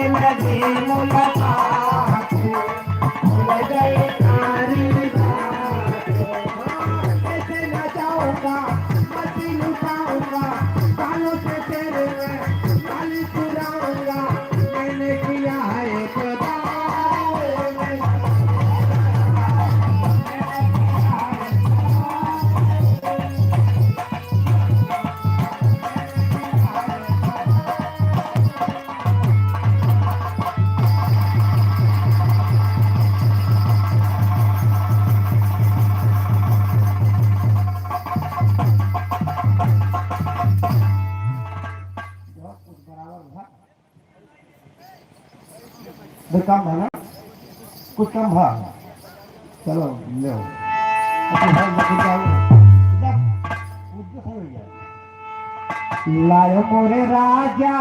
लगे मुलाकात भूल गए सारी कैसे न जाऊंगा मस्ती लुटाऊंगा कानों से तेरे में गाली चुराऊंगा मैंने किया है खुदा काम है ना कुछ काम है चलो ले लायो मोरे राजा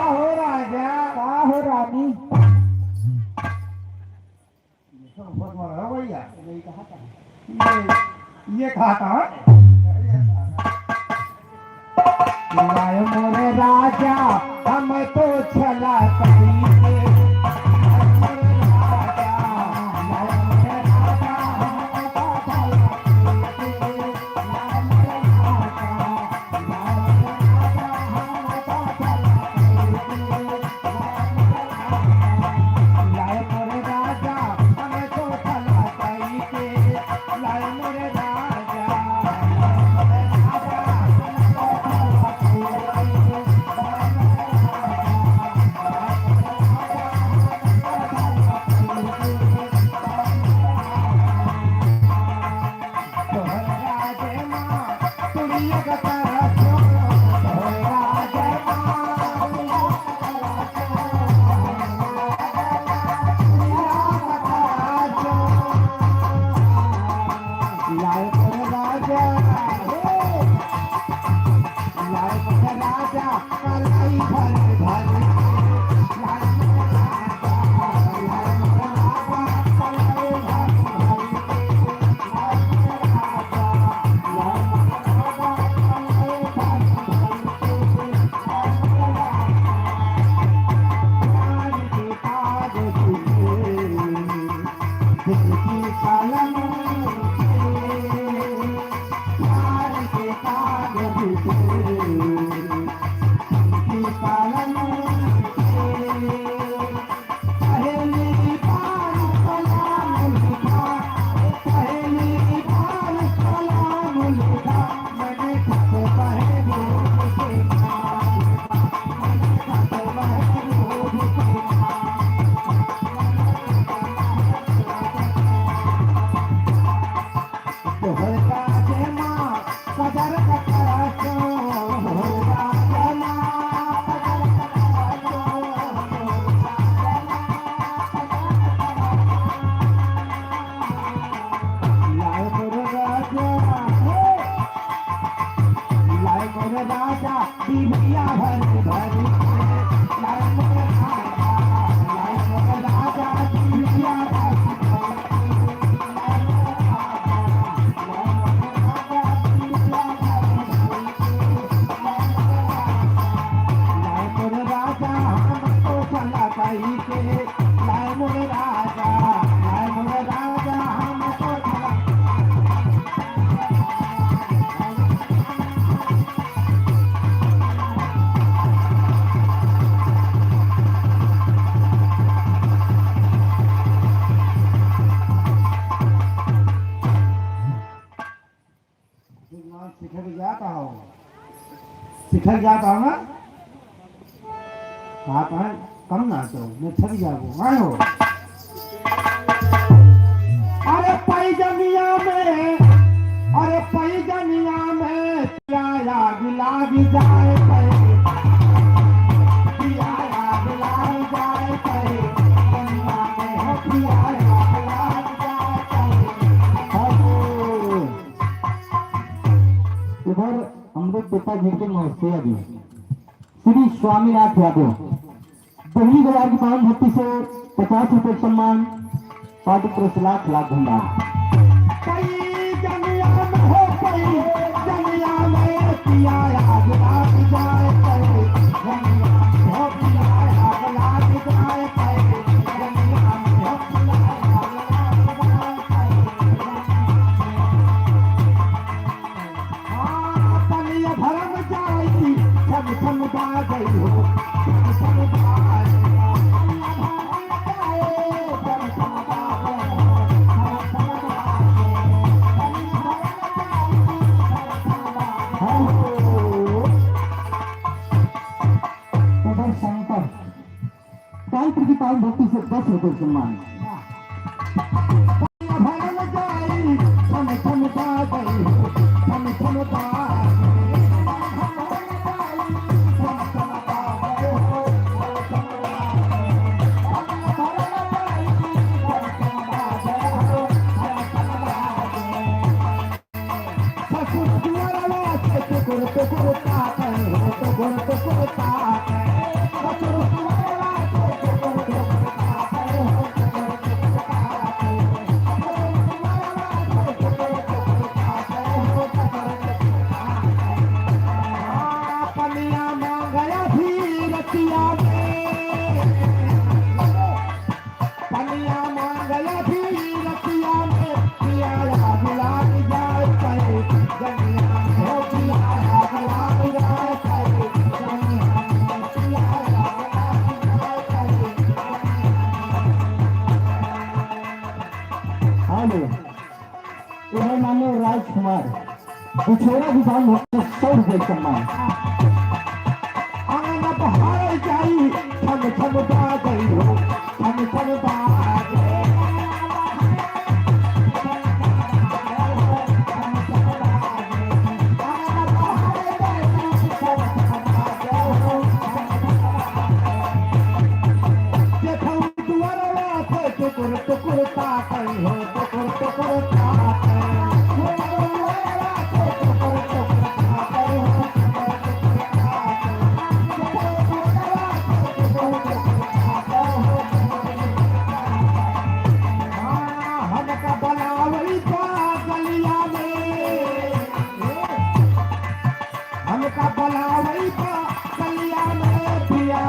हो राजा हो रानी ये खाता है लायो मोरे राजा हम तो चला कहीं सिखर जाता हूँ ना आप हैं कम ना तो मैं थक जाऊँ आयो अरे पैजनिया में पियाया गुलाब जाए पियाया गुलाब जाए पियाया गुलाब जाए इधर अमृत पिताजी के महोत्सव अभी श्री स्वामीनाथ यादव पहली बार की पावन भक्ति से 50 रुपए सम्मान पार्टी पुरस्कार लाख भंडार जनिया में पियाया गुलाब जाए भरम जाई छम छम बाजई हो छम छम बाजई शंकर गायत्री की पावन भक्ति से 10 रुपये सम्मान। भरम जाई छम छम बाजई हो छम छम बाजई इधर मान्य राजकुमार बिछोड़ा की पावन भक्ति से 100 रुपये सम्मान। आंगन बहार जाई छम छम बाजई हो छम छम बाजई टुकुर ताकई हो टुकुर टुकुर हमका बनावई गलिया में हमका बनावई गलिया में पिया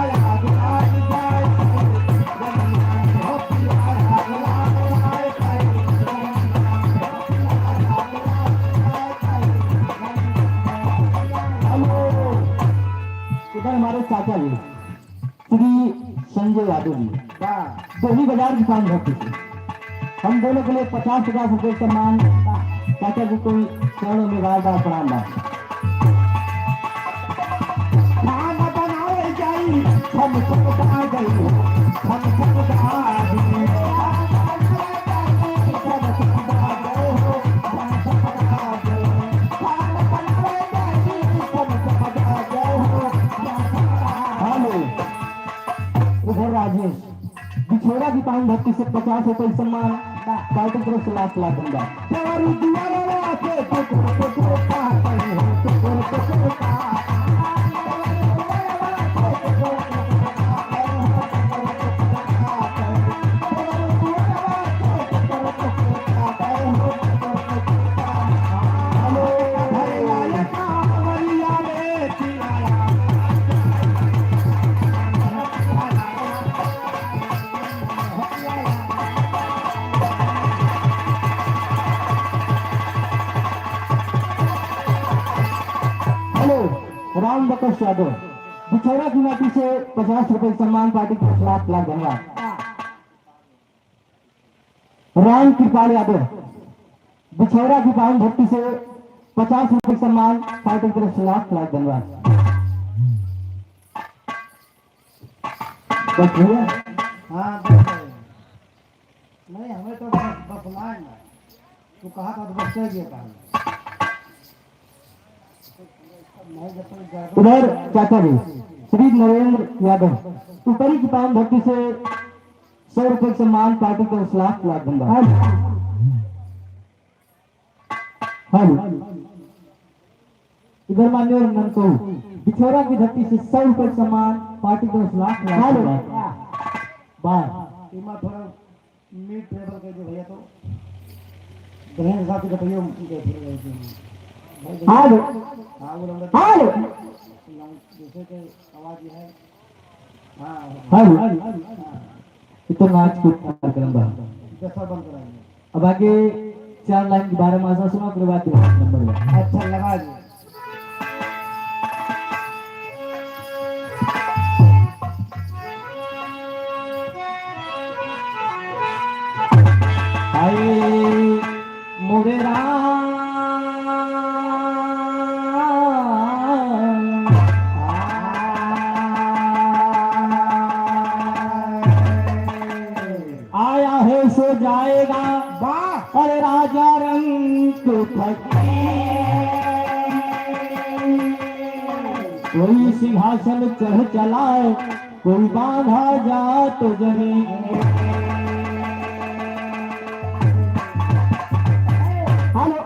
हमारे चाचा जी श्री संजय यादव जी दोही बाजार की पावन भक्ति से हम दोनों के लिए 50-50 रुपये सम्मान। चाचा जी कोई चरणों में बार बार प्रणाम बा। खाना बनाए जाई हम सब आ गई हम सब आ उधर राजेश बिछोड़ा की पावन भक्ति से 50 रुपये सम्मान। पार्टी तरफ से लाख धंधा राम बकश यादव बिछोड़ा की माटी से 50 रुपये सम्मान। पार्टी को लाख धन्यवाद। राम कृपाल यादव बिछोड़ा की पावन भक्ति से 50 रुपये सम्मान। पार्टी को लाख धन्यवाद। बस भैया हाँ नहीं हमें तो बस लाइन तू कहा था तो बस कह दिया उधर चाचा जी श्री नरेंद्र यादव ऊपरी की पावन भक्ति से 100 रुपये सम्मान। पार्टी को लाख धन्यवाद। इधर मान्य ननकू बिछोड़ा की धरती से 100 रुपये सम्मान। पार्टी को लाख बार थोड़ा मीट ट्रेवल कर भैया तो बहन साथी का भैया हेलो हेलो जैसे कि आवाज है हेलो इतना नाच कूद कार्यक्रम बा जैसा बंद कराएंगे। अब आगे 4 लाइन 12 मासा सुना, उसके बाद नंबर अच्छा लगा दो। मोरे राम आया है सो जाएगा वाह अरे राजा रंग कोई सिंहासन चढ़ चलाए कोई बांधा जा तो जमी हेलो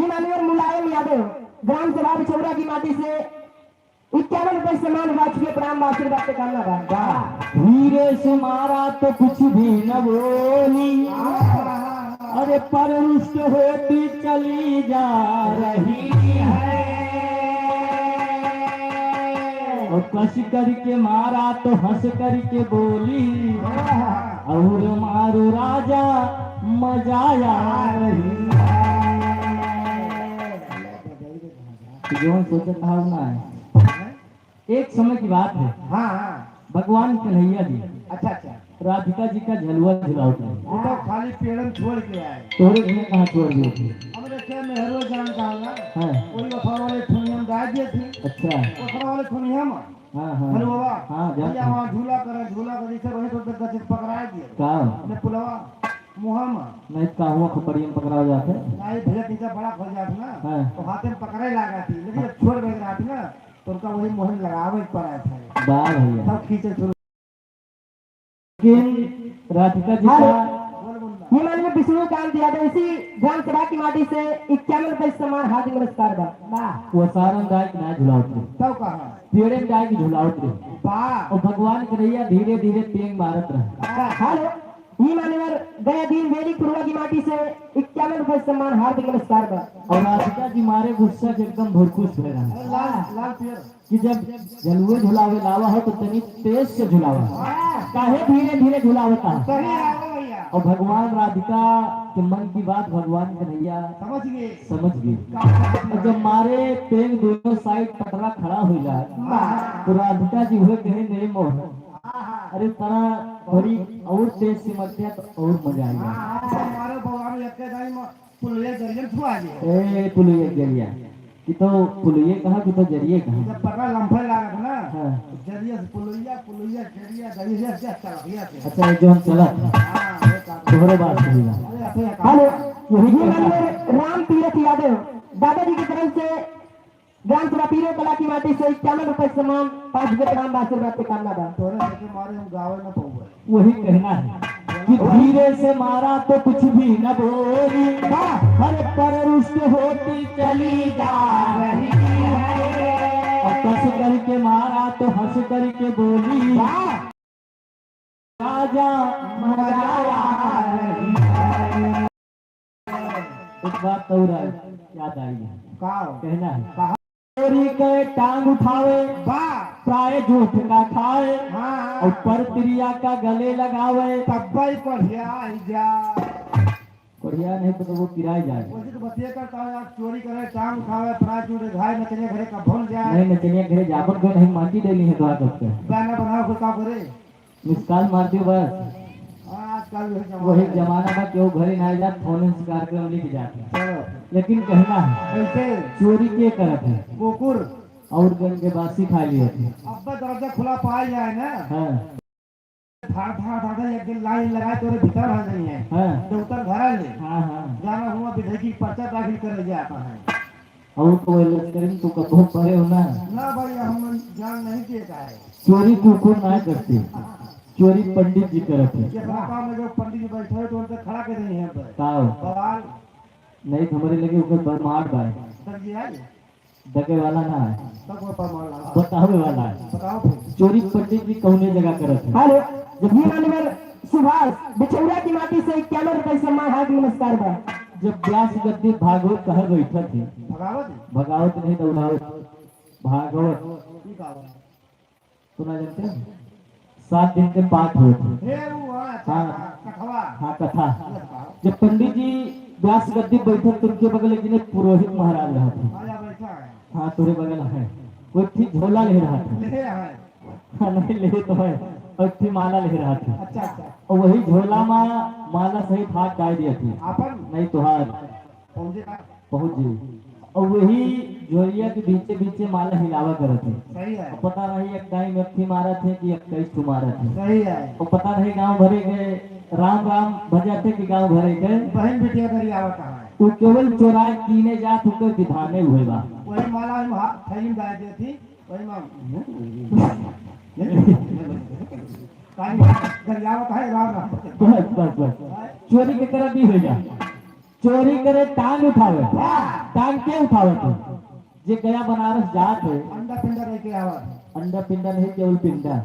ये माननीय मुलायम यादव ग्राम सभा बिछौरा की माटी से 51 रुपए सम्मान वाजपेयी प्रणाम आशीर्वाद से करना था। धीरे से मारा तो कुछ भी न बोली अरे पर रुष्ट होती चली जा रही है और कस करके मारा तो हंस करके बोली और मारो राजा मजा आ रही है जो सोचे था ना है एक समय की बात है हाँ हाँ भगवान कन्हैया जी अच्छा अच्छा राधिका जी का झलुआ झुलाते हैं वो तो खाली पेड़न छोड़ के आए तोरे ने कहा छोड़ दिए थे हमने क्या मेहरो जान का ना हाँ कोई वफा वाले ठुनियम डाल दिए थी अच्छा वफा वाले ठुनियम हाँ हाँ हेलो बाबा हाँ भैया जानता हूँ। वहाँ झूला कर जैसे रहे तो गजब पकड़ा दिए का हमने पुलवा मुहम्मा नहीं कहूँ खपड़ियन पकड़ा हो जाते नहीं भैया नीचे बड़ा खो जाता ना हाँ। तो हाथे में पकड़े लगा थी लेकिन जब छोड़ बैठ रहा थी ना तो उनका वही मोहन लगावे पड़ा था बाल भैया सब खींचे शुरू लेकिन राधिका जी का बोल बोल ये माननीय विष्णुकांत यादव इसी ग्राम सभा की माटी से 51 रुपए सम्मान हार्दिक नमस्कार बा। वो सारन गाय की ना झुलाते तब कहा पेड़े गाय की झुलाते वाह और भगवान कन्हैया धीरे धीरे पेंग मारत रहे हेलो ये माननीय गया दिन वेली पूर्वा की माटी से 51 रुपए सम्मान हार्दिक नमस्कार बा। और राधिका जी मारे गुस्सा से एकदम भुरकुस हो रहा लाल लाल पियर कि जब झलुए झुलावे लावा हो तो तनी तेज से झुलावा काहे धीरे धीरे झुलावता है सही आओ भैया और भगवान राधिका के मन की बात भगवान कन्हैया समझ गए समझ गए और जब मारे पेन दोनों साइड पटरा खड़ा हो जाए तो राधिका जी हुए कहे नहीं मोह अरे तरह थोड़ी और तेज से मत दिया तो और मजा आएगा हमारे भगवान एक दाई में पुलिया जरियन छुआ दिए ए पुलिये जरिया कि तो पुलिये कहा कि तो जरिए कहा जब पकड़ा लंफे लगा था ना हाँ। जरिया से पुलिया पुलिया जरिया जरिया से चल गया थे अच्छा ये जो हम चला हां ये काम तोहरे बात सही बा अरे अपने काम हेलो ये माननीय राम तीरथ यादव दादाजी की तरफ से ग्राम सभा पीरो कला की माटी से 51 रुपए सम्मान 5 रुपए प्रणाम आशीर्वाद से करना था। तोरे लेके मारे हम गावे न पाऊंगे वही कहना है कि धीरे से मारा तो कुछ भी न बोली हर पर रुष्ट होती चली जा रही है और कस करके मारा तो हंस करके बोली राजा मजा आ रही है। एक बात तो याद आई है का कहना है चोरी के टांग उठावे वाह प्राय झूठ का खाए हां और पर प्रिया का गले लगावे तब्बई पढ़िया आई जा बढ़िया नहीं तो वो किराए जाए वैसे तो बतिया करता है आप चोरी करे टांग उठावे प्राय चूड़े घाय नचने घरे का भूल जाए नहीं नचनिया घरे जाबत को नहीं माटी देनी है तो आ सकते गाना बनाओ को का करे मिसकाल मार दियो बस आजकल वही जमाना का क्यों घरे ना जात फोन से कार्यक्रम लेके जाते हैं। चलो लेकिन कहना है ऐसे चोरी के करत है कुकुर और गन के बासी खा लिए थे अब दरवाजा खुला पाया जाए ना हाँ था एक दिन लाइन लगाए तोरे भीतर आ नहीं है हाँ तो उतर घर ले हाँ हाँ जाना हुआ विधेयक की पर्चा दाखिल कर जाता है और तो लश्करी तो कबो परे होना ना भाई हम जान नहीं देता है चोरी कुकुर ना करते चोरी पंडित जी करते कि अपना काम में जो पंडित जी बैठे हैं तो उनसे खड़ा कर नहीं है पर ताओ बवाल नहीं हमारे लगे ऊपर बरमार बाय सर जी है दगे वाला ना है तब वो पर मार लगा बतावे वाला है बताओ फिर चोरी पंडित जी कौने जगह करत है हेलो ये माननीय सुभाष बिछौरा की माटी से 51 रुपए सम्मान हार्दिक नमस्कार बा। जब व्यास गद्दी भागवत कह बैठा थे भगावत भगावत नहीं दौड़ावत भागवत ठीक है सुना जानते हैं 7 दिन के पाठ होते हे वो हाँ। कठवा हाँ कथा जब पंडित जी व्यास गद्दी बैठे तो उनके बगल एक जिन्हें पुरोहित महाराज रहा थे आया बैठा है हाँ तोरे बगल है कोई ठीक झोला ले रहा था ले है हाँ नहीं ले तो है और थी माला ले रहा था अच्छा अच्छा और वही झोला में माला सहित हाथ डाल दिया थी अपन नहीं तो हाथ पहुंचे का पहुंच जी और वही जोरिया के बीचे बीचे माला हिलावा करत थे। सही है और पता नहीं एक टाइम में अक्की मारा थे कि 21 ठो मारा थे। सही है और पता नहीं गांव भरे गए राम राम भजा थे कि गांव भरे गए। बहन बेटिया करी आवा कहाँ है वो केवल चोराए कीने जात होकर विधाने हुए बा। वही माला हम थैली में डाल दी थी वही मां गरियावा कहाँ है राम राम बस बस बस चोरी के तरह भी हो जा चोरी करे टांग उठावे टांग के उठावे थे जे गया बनारस जात है अंडा पिंडा रह के आवा अंडा पिंडा नहीं केवल पिंडा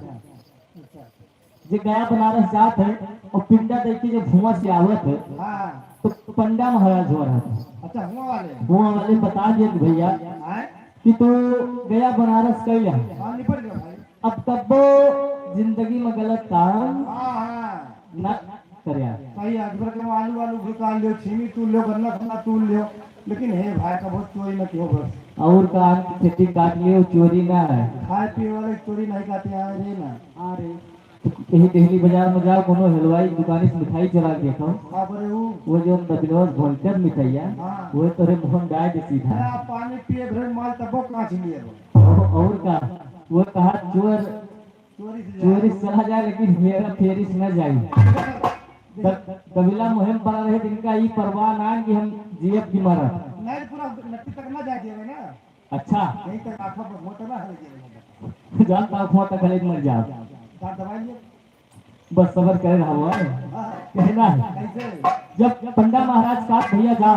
जे गया बनारस जात है और पिंडा देख के जो धुआं से आवत है हाँ तो पंडा महाराज हो रहा था। अच्छा हुआ वाले बता दिए कि भैया हैं कि तू गया बनारस कर लिया हाँ निपट गया भाई अब तब वो जिंदगी में गलत काम हाँ हाँ न करया। सही है अकबर के आलू आलू भुका लियो छीमी तूल लियो गन्ना गन्ना तूल लियो लेकिन हे भाई का बहुत चोरी न क्यों बस और का खेती काट लियो चोरी ना है। खाए पिए वाले चोरी नहीं खाते हैं रे ना अरे कहीं दिल्ली बाजार में जाओ कोनो हलवाई दुकानी से मिठाई चला के देखो हाँ बोले वो जो दबिलोस भोलकर मिठाई है हाँ वो तोरे मुंह डाल दे सीधा। आप पानी पिए भर माल तब कांच लिए और का वो कहा चोर चोरी से चोरी से चला जाए लेकिन मेरा फेरी से न जाए। कबीला मुहिम पड़ा रहे जिनका ये परवाह ना कि हम जीएफ की मारा। नहीं पूरा नट्टी तक ना जाए देवे ना अच्छा यहीं तक आंखों पर मोटा ना हल जाए जानता हूँ तक खरीद मर जाओ दांत दबाइए बस सबर करे रहा हुआ है कहना है कैसे जब पंडा महाराज का भैया जा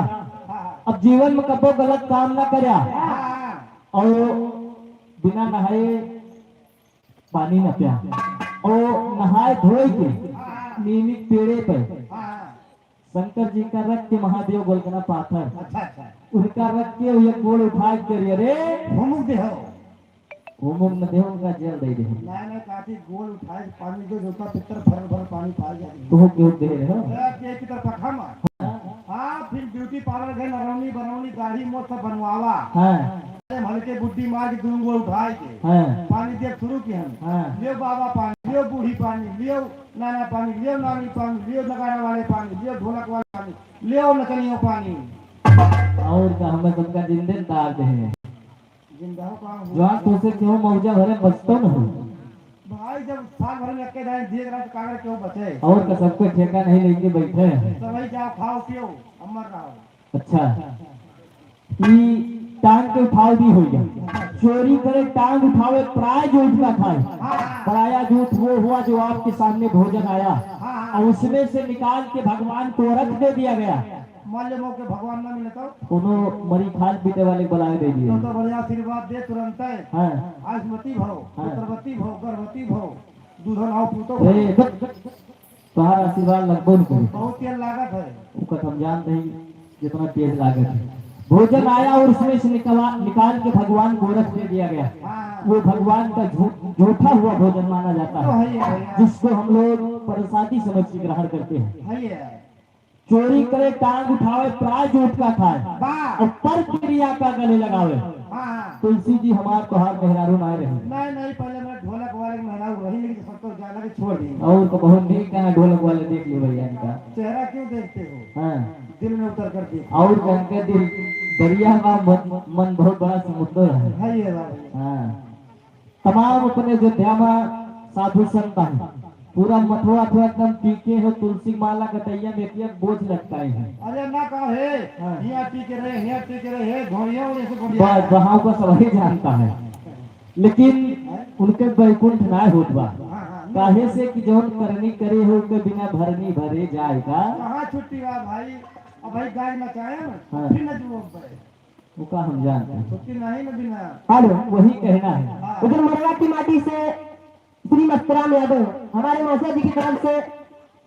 हाँ अब जीवन में कबो गलत काम ना करया हाँ और बिना नहाए पानी न पिया और नहाए धोए के नियमित पेड़े पर हाँ शंकर जी का रख के महादेव गोलकना पाथर अच्छा अच्छा उनका रख के ये गोल उठा के अरे घुमुक दे हो होम न देव उनका जेल दे दे नहीं काफी गोल उठाए पानी जो जोता पितर भर भर पानी पा जाए तो क्यों दे रहे हो के की तरफ रखा मां हाँ फिर ब्यूटी पार्लर गए नरौनी बनौनी दाढ़ी मोछ सब बनवावा हाँ हल्के बुद्धि मार के दूंगो उठाए के हाँ पानी दे शुरू की हम हाँ लियो बाबा पानी लियो बूढ़ी पानी लियो नाना पानी लियो नानी पानी लियो नगाड़ा वाले पानी लियो ढोलक वाले पानी लियो नकलियों पानी और का हमें सबका जिंदेदार दे हैं जिंदा हो काम हो जवान तो से क्यों मौजा भरे बचतो न हो भाई जब साल भर में अकेले जाए देख रहा तो कागज क्यों बचे और का सबको ठेका नहीं लेके बैठे हैं। तो भाई जाओ खाओ पियो अमर रहो अच्छा ई टांग के उठाव भी हो गया चोरी करे टांग उठावे प्राय झूठ का खाए हाँ पराया झूठ वो हुआ जो आपके सामने भोजन आया हाँ और उसमें से निकाल के भगवान को रख दे दिया गया मान लो के भगवान ना मिले तो उन्होंने मरी खाल पीटे वाले बुलाए दे दिए तो बढ़िया आशीर्वाद दे तुरंत है हाँ आसमती भव हाँ। पुत्रवती भव गर्भवती भव दूधन आओ पूतो ए, तुम्हारा आशीर्वाद लगभग नहीं बहुत तेल लागत है उसका हम जानते हैं कितना तेज लागत है भोजन आया और उसमें से निकाल के भगवान को रख दे दिया गया हाँ वो भगवान का झूठा हुआ भोजन माना जाता तो है है ये भैया जिसको हम लोग प्रसादी समझ के ग्रहण करते हैं। है ये चोरी करे टांग उठावे प्राय झूठ का खाए वाह और पर क्रिया का गले लगावे हाँ तुलसी जी हमार तोहार मेहरारू ना रहे नहीं नहीं पहले मैं ढोलक वाले में महिला रही लेकिन सबको जाना के छोड़ दी और तो बहुत नहीं कहा ढोलक वाले देख लो भैया इनका चेहरा क्यों देखते हो हाँ दिल में उतर कर देख और कहते दिल दरिया का मन बहुत बड़ा समुद्र है। है ये बात हाँ तमाम अपने जो ध्यामा साधु संत हैं पूरा मथुआ अथवा एकदम पीके हो तुलसी माला कटैया में एक बोझ लटकाए हैं अरे ना कहो हे हाँ। हिया टीके रहे हे घोड़िया जैसे घोड़िया बस वहाँ को सभी जानता है लेकिन उनके वैकुंठ ना होत बा हाँ हाँ काहे से कि जौन करनी करे हो के बिना भरनी भरे जाएगा कहाँ छुट्टी हुआ भाई अब भाई गाय मचाए ना हाँ। फिर न जुओ पे वो का हम जानते हैं। छुट्टी नहीं न बिना हेलो वही कहना है उधर मरवा की माटी से श्री मस्तराम यादव हमारे मौसा जी की तरफ से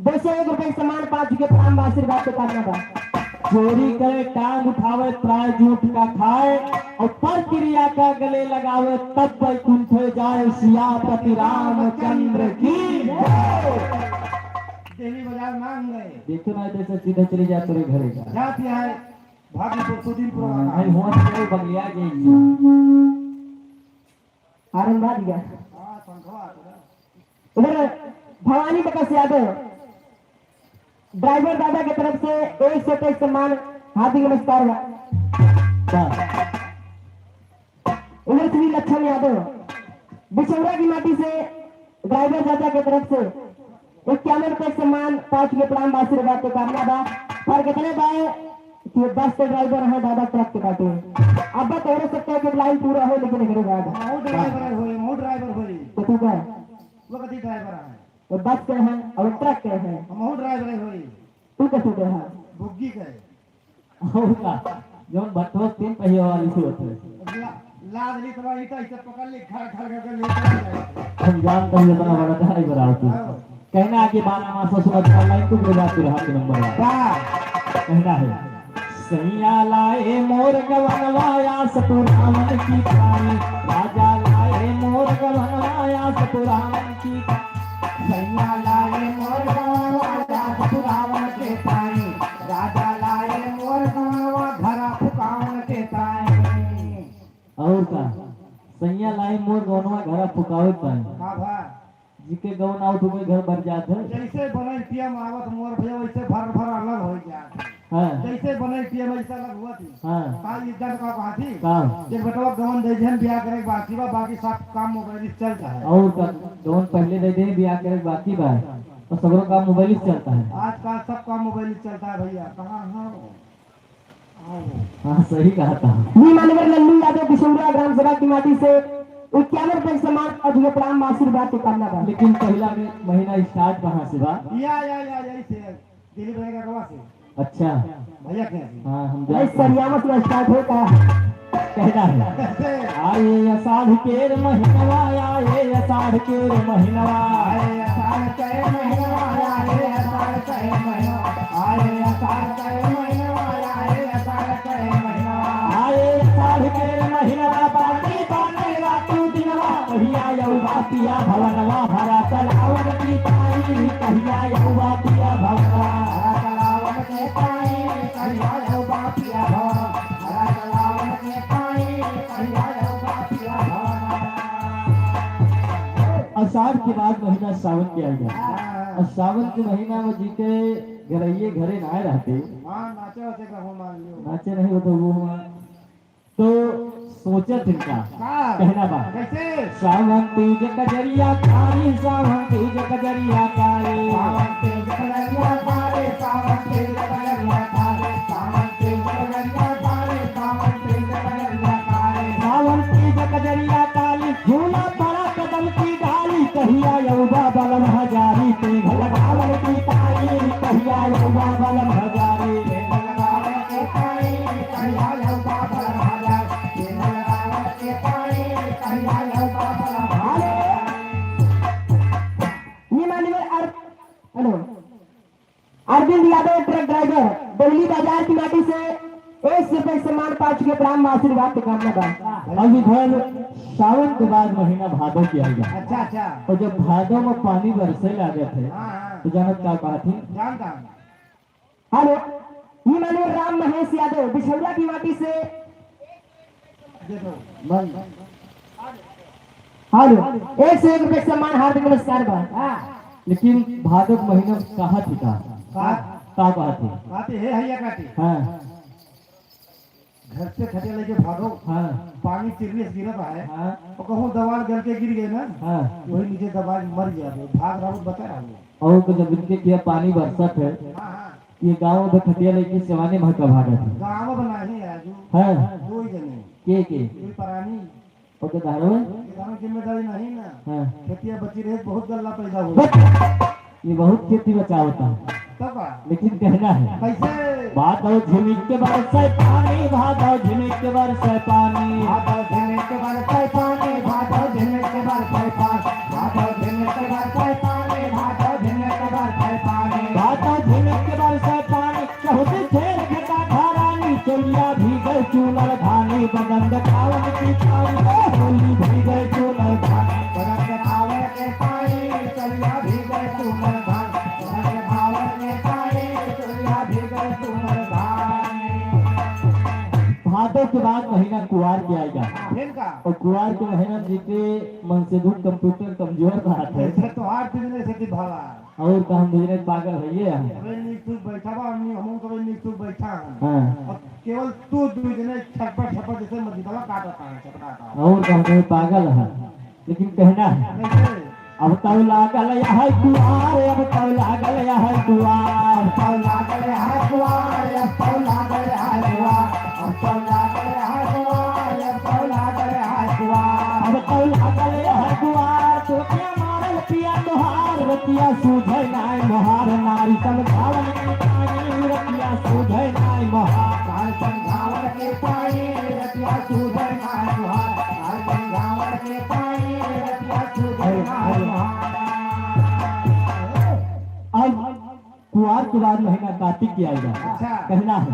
201 रुपए सम्मान पा चुके प्रणाम आशीर्वाद के करना था। चोरी करे टांग उठावे प्राय झूठ का खाए और पर क्रिया का गले लगावे तब वैकुंठ जाए सियापति रामचंद्र की दिल्ली बाजार मांग गए देखो ना जैसे सीधा चले जा तेरे घरे का जाती है भागीपुर सुदीनपुर नहीं हुआ तो बंगलिया गई आरंभाद गया हाँ संखवा उधर भवानी प्रकाश यादव ड्राइवर दादा की तरफ से 123 सम्मान हार्दिक नमस्कार बा। बस इधर श्री लक्ष्मण यादव बिछौरा की माटी से ड्राइवर चाचा की तरफ से 51 रुपए सम्मान 5 के प्रणाम आशीर्वाद के कामना बा। और कितने बाए कि बस के ड्राइवर है दादा ट्रक के बाटे अब तो हो सकता है कि लाइन पूरा हो लेकिन एकरे बाद मो ड्राइवर होई तो तू का वो कथी ड्राइवर है वो बस के हैं और ट्रक के हैं मो ड्राइवर होई तू कैसे के है बुग्गी के और का जौन बटवा 3 पहिया वाली से होते हैं। लाद ली तो ईटा इसे पकड़ ली खड़ खड़ करके ले जाए हम जानते हैं बड़ा बड़ा धारी बराबर कहना है कि 12 मास सुबह ऑनलाइन को भेजा के रहा के नंबर कहना है सैया लाए मोर गवनवाया सतुरामन की पानी राजा लाए मोर गवनवाया सतुरामन की सैया लाए मोर गवावा सतुरावन के ताई राजा लाए मोर गवावा धरा फुकावन के ताई और का सैया लाए मोर गवनवा घरा फुकावे पानी हां भा जिके गवन आउट हो घर भर जात है जैसे बनल पीएम आवत मोर भैया वैसे भर भर अलग हो जात हां जैसे बनल पीएम वैसे अलग हुआ थी हां काल इज्जत का बात थी का जे बटवा गवन दे जन बियाह करे बाकी बा बाकी सब काम मोबाइल से चलता है और का गवन पहले दे दे ब्याह करे बाकी बा तो सगरो काम मोबाइल से चलता है आजकल सब काम मोबाइल से चलता है भैया कहां हां आओ हाँ सही कहा था मी मानवर लल्लू यादव बिशौरा ग्राम सभा की माटी से 51 रुपए सम्मान और जो प्रणाम आशीर्वाद के कामना बा। लेकिन पहला महीना स्टार्ट कहाँ से बा या ऐसे दिलीप भैया का से अच्छा भैया के हाँ हम इस जानते हैं। सरियामत में स्टार्ट होता कहना है कैसे आए अषाढ़ केर महीनवा आए अषाढ़ केर महीनवा आए असार कहे महीना आए असार कहे महीना आए असार कहे महीना आए असार कहे महीना आए अषाढ़ केर महीनवा बाती बाने रातू दिनवा कहिया यौवा पिया भवनवा भरा तलावन की ताई कहिया यौवा पिया भवनवा हरा तलावन के पानी कहिया यो बापिया भवन हरा तलावन के पानी कहिया यो बापिया भवन अषाढ़ के बाद महीना सावन के आएगा और सावन के महीना में जी के घरैये घरे नहाए रहते हां नाचे होते कहूं मान लियो नाचे नहीं हो तो वो तो सोचे तिनका का कहना बा कैसे सावन तीज कजरिया काली सावन तीज कजरिया काली सावन तेज कलरिया काले सावन तेज कलरिया काले सावन तेज कलरिया काले सावन तेज कलरिया काले सावन तीज कजरिया काली झूला पड़ा कदम की डाली कहिया यौवा बलम हजारी ते लगावल की ताई कहिया यौवा बलम हजारी लगावन के पानी कहिया यो बाबा राजा लगावन के पानी कहिया यो बाबा राजा ये माननीय hello Arvind Yadav truck driver Delhi बाजार की माटी से 1 रुपए सम्मान 5 के प्रणाम आशीर्वाद के कामना बा। अब इधर सावन के बाद महीना भादो की आएगा अच्छा अच्छा और जब भादो में पानी बरसे लगे थे हां हां तो जानत क्या कहा थी जानता हेलो ये माननीय राम महेश यादव बिछौरा की माटी से देखो बंद हेलो 1 से 1 रुपए सम्मान हार्दिक नमस्कार बा। हां लेकिन भादो के महीना में कहा थी का कहा थी काटे है हैया काटे हाँ घर से खटे लेके भागो हाँ पानी चिरनी गिरत है हाँ और कहूँ दवार गल के गिर गए ना हाँ वही नीचे दवार मर गया वो भाग रहा हूँ बता रहा हूँ और तो जब इनके किया पानी बरसत है हाँ हाँ ये गाँव में खटिया लेके सेवाने महका भागा थे गाँव बना ही आजू हाँ कोई जने के कोई परानी और तो धारो है किसानों की जिम्मेदारी नहीं ना हाँ खेतिया बची रहे बहुत गल्ला पैदा हुआ ये बहुत खेती बचा होता है तब का लेकिन कहना है कैसे भादो झिमिक के बरसे पानी भादो झिमिक के बरसे पानी भादो झिमिक के बरसाई पानी भादो झिमिक के बरसाई पानी भादो झिमिक के बरसाई पानी भादो झिमिक के बरसाई पानी भादो झिमिक के बरसे पानी बहुत झेल घटा धारानी चोलिया भी गए चूनर धानी बदन खावन की पानी होली भी गए चूनर धानी बरस के भावर के पानी चलिया भी गए तुमर धान बरस के भावर के पानी चलिया भी गए तुमर धान भादो के बाद महीना कुआर के आएगा फिर का और कुआर के महीना जीते मन से दूर कंप्यूटर कमजोर बात है ऐसे तो हार बिजनेस से भाला और का हम बिजनेस पागल है ये अबे नीक तू बैठा बा हम तो नीक तू बैठा हूं हाँ और केवल तू बिजनेस छप्पर छप्पर जैसे मजीदवा काटता है चपटाता और का हम पागल है लेकिन कहना है नहीं अब तो लागल यह कुआर अब तो लागल यह कुआर तो लागल है कुआर तो लागल है कुआर तो लागल है कुआर तो लागल है कुआर अब तो लागल यह कुआर तो क्या मारल पिया तोहार रतिया सुधै नाय मोहार नारी समझावन की पानी रतिया सुधै नाय मोहार काल संघावर के पानी रतिया सुधर नाय कुआर काल संघावर के पानी रतिया सुधर नाय अब कुआर के बाद महीना कार्तिक की आएगा अच्छा कहना है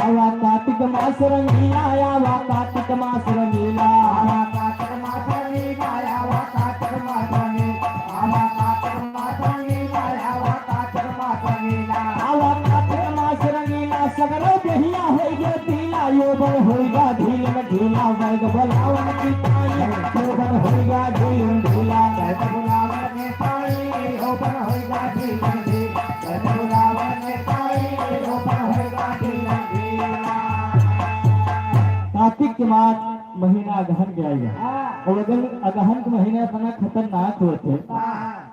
आवा कार्तिक मास रंगीला आवा कार्तिक मास रंगीला आवा कातर मातनी आवा कातर मातनी आवा कातर मातनी आवा कातर मातनी आवा कार्तिक मास रंगीला सगरो देहिया होइगे ढीला योबन होइगा ढील में ढीला वैग बलावन की पानी योबन होइगा ढील में ढीला कहत बुलावन के पानी ओपन होइगा ढीलन ढील कहत बुलावन के पानी ओपन होइगा ढीलन ढील कार्तिक के बाद महीना अगहन के आएगा और अगर अगहन का महीना इतना खतरनाक होते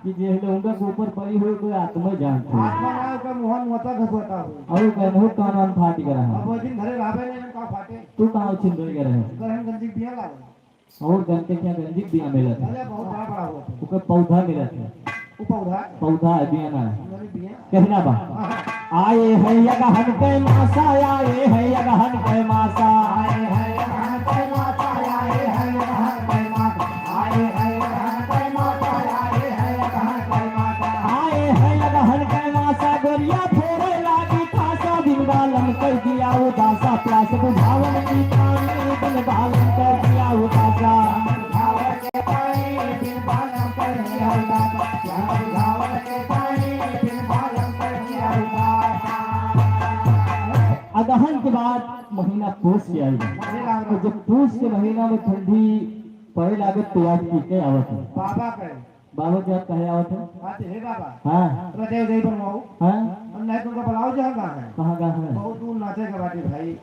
कि जे लोगों के ऊपर पड़ी हुई कोई आत्मा जानते आत्मा ना का मोहन मोता घसोता हो और कहनो कान फाटी कर रहा अब वो दिन घरे राबे ने का फाटे तू कहाँ छिन रही रहे गहन गंजी बिया लाओ और जानते क्या गंजी बिया मिला था अरे बहुत बड़ा बड़ा हुआ उसका पौधा मिला था उपौधा पौधा है बिया ना है गनी बिया कहना बा आए है यगहन के मासा आए है यगहन के मासा आए है गहन पे माता आए है गहन पे माता आए है गहन पे माता आए है गहन पे माता आए है यगहन के मासा गोरिया फोड़े लागी खासा दिन बालम कर दिया उदासा प्यास बुझावन की पानी दिन बालम कर दिया उदासा घावर के पानी बिन बालम पर दिया उदासा घावर के पानी बिन बालम पर दिया उदासा अगहन के बाद महीना पूस के आएगा मजे लाग और जब पूस के महीना में ठंडी पड़े लागत तो आज पी के आवत है बाबा के बाबा क्या कहे आवत है बात हे बाबा हाँ तो देव देव बनवाओ हाँ और नहीं तुमको बुलाओ जहाँ कहाँ है कहाँ कहाँ है बहुत दूर नाचे का बाटी भाई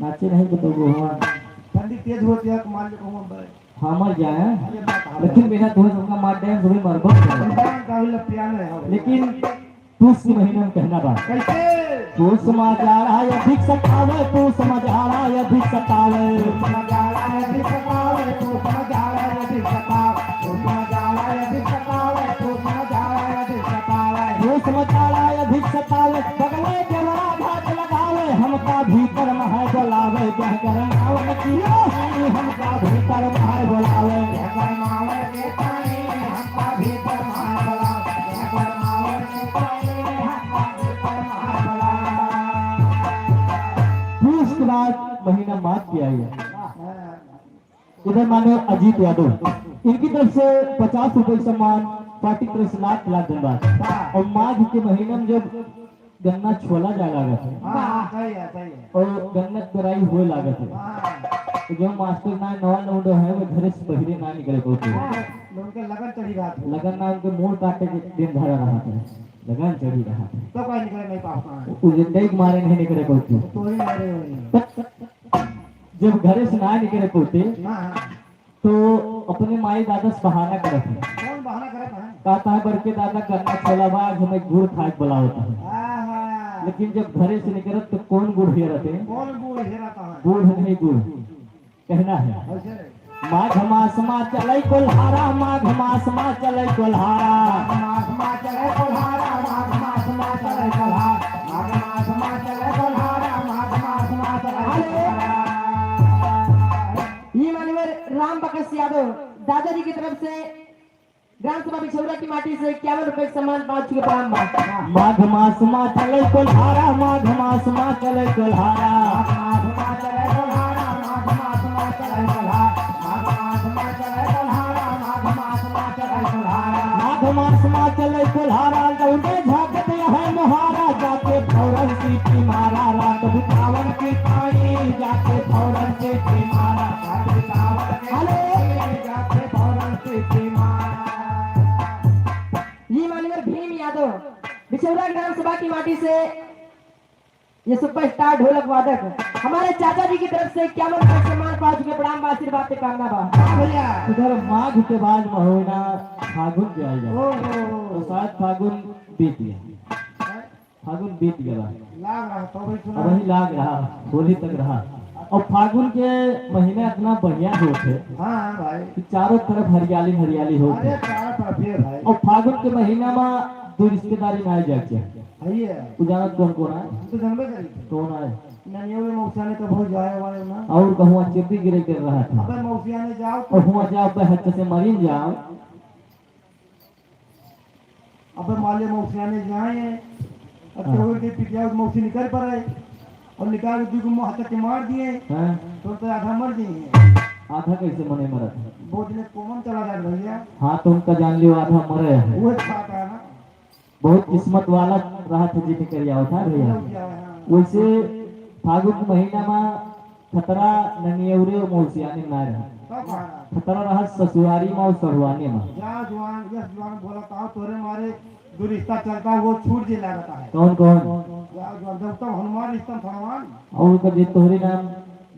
नाचे नहीं तो वो हाँ ठंडी तेज होती है कमाल के कहूँ हमर जाए अरे बात हाल लेकिन बिना तुम्हें सबका मार डैम तुम्हें मरबत है इंसान का भी पियानो है लेकिन पूस के महीने में कहना बात कैसे तू समझ आ रहा है अधिक सतावे तू समझ आ रहा है अधिक सतावे समझ आ रहा है अभी सतावे तू समझ आ रहा है अभी सतावे तू समझ आ रहा है अभी सतावे तू समझ आ रहा है अभी सतावे तू समझ आ रहा है अधिक सतावे बगले के बड़ा घाट लगावे हमका भीतर मह बोलावे कह कर नावन कियो हमका भीतर मह बोलावे अगर मावर के पानी हमका भीतर महाबला अगर मावर के पानी हमका भीतर महाबला पूस के बाद महीना माघ की आई है इधर मानो अजीत यादव इनकी तरफ से 50 रुपए सम्मान पार्टी तरफ से लाख धन्यवाद और माघ के महीने में जब गन्ना छोला जा लागत है हाँ सही है सही है और गन्ना पेराई हुए लागत है हाँ तो जो मास्टर ना नवा नोडो है वो घर से बहिरे ना निकले होते उनके लगन चढ़ी रहा था लगन ना उनके मोड़ काटे के दिन धरा रहा था लगन चढ़ी रहा था तो कोई निकल नहीं पाता है उस जिंदगी के मारे नहीं निकले होते तो ही मरे हुए जब घर से ना निकले होते हाँ तो अपने माई दादा से बहाना करते हैं कौन बहाना करता है कहता है बड़के दादा गन्ना छोला बाग हमें गुड़ खाए बोला होता है आहा, लेकिन जब घरे से निकलत तो कौन गुड़ हिया रहते हैं कौन बूढ़ हेराता है गुड़ नहीं गुड़ कहना है ऐसे माघ मास मा चलै कोल्हारा माघ मास मा चलै कोल्हारा मास मा चले कोल्हारा मास मा चले कोल्हारा मास मा चले कोल्हारा मास मा चले कोल्हारा ये मानवर राम बकस यादव दादाजी की तरफ से ग्राम सभा बिछौरा की माटी से 51 रुपए सम्मान 5 के प्रणाम बा माघ मास मा चलै कोल्हारा माघ मास मा चलै कोल्हारा मास मा चले कोल्हारा मास मा चले कोल्हारा मास मा चले कोल्हारा मास मा चले कोल्हारा माघ मास मा चलै कोल्हारा दौड़े झाकत है मोहारा जाके फौरन सीटी मारा रात बितावन की पानी जाके फौरन सीटी मारा रात बितावन के बिचौरा विधानसभा की माटी से ये सुपरस्टार ढोलक वादक हमारे चाचा जी की तरफ से क्या सम्मान पा चुके प्रणाम आशीर्वाद के कामना बा भैया इधर माघ के बाद महीना फागुन के आई ओ जाए हो तो शायद फागुन बीत गया, फागुन बीत गया लाग रहा तो भाई अब सुना वही लाग रहा, होली तक रहा। और फागुन के महीने इतना बढ़िया होते हाँ भाई कि चारों तरफ हरियाली हरियाली होती अरे चार पापी भाई और फागुन के महीना में दो रिश्तेदारी ना जाके भैया तू जानत कौन कौन है, तो जनबे करी कौन है ननियों में मौसिया ने तो बहुत जाए वाले ना और कहूँ चिपी गिरे कर रहा था अबे मौसिया ने जाओ और हुआ जाओ पे हद से मरीन जाओ अबे माले मौसिया ने जाए अब तो के पिटिया मौसी निकल पड़े और निकाल के दुगो हाथ के मार दिए हैं तो आधा मर गई आधा कैसे मने मरत है? बहुत दिन कोमन चला जाए भैया हाँ तुम का जान लियो आधा मरे है, वो खाता है ना बहुत किस्मत वाला रहा था जी कर आओ था भैया। हो गया है हाँ। वैसे फागुन के महीना में खतरा ननियौरे और मौसियाने ना रहा, कब खाना खतरा रहा ससुरारी में और सरुआने में। जा जवान यस जवान बोला था तोरे मारे जो रिश्ता चलता है वो छूट जे लगता है कौन कौन या जब तक हनुमान रिश्ता हनुमान और उनका जे तोहरे नाम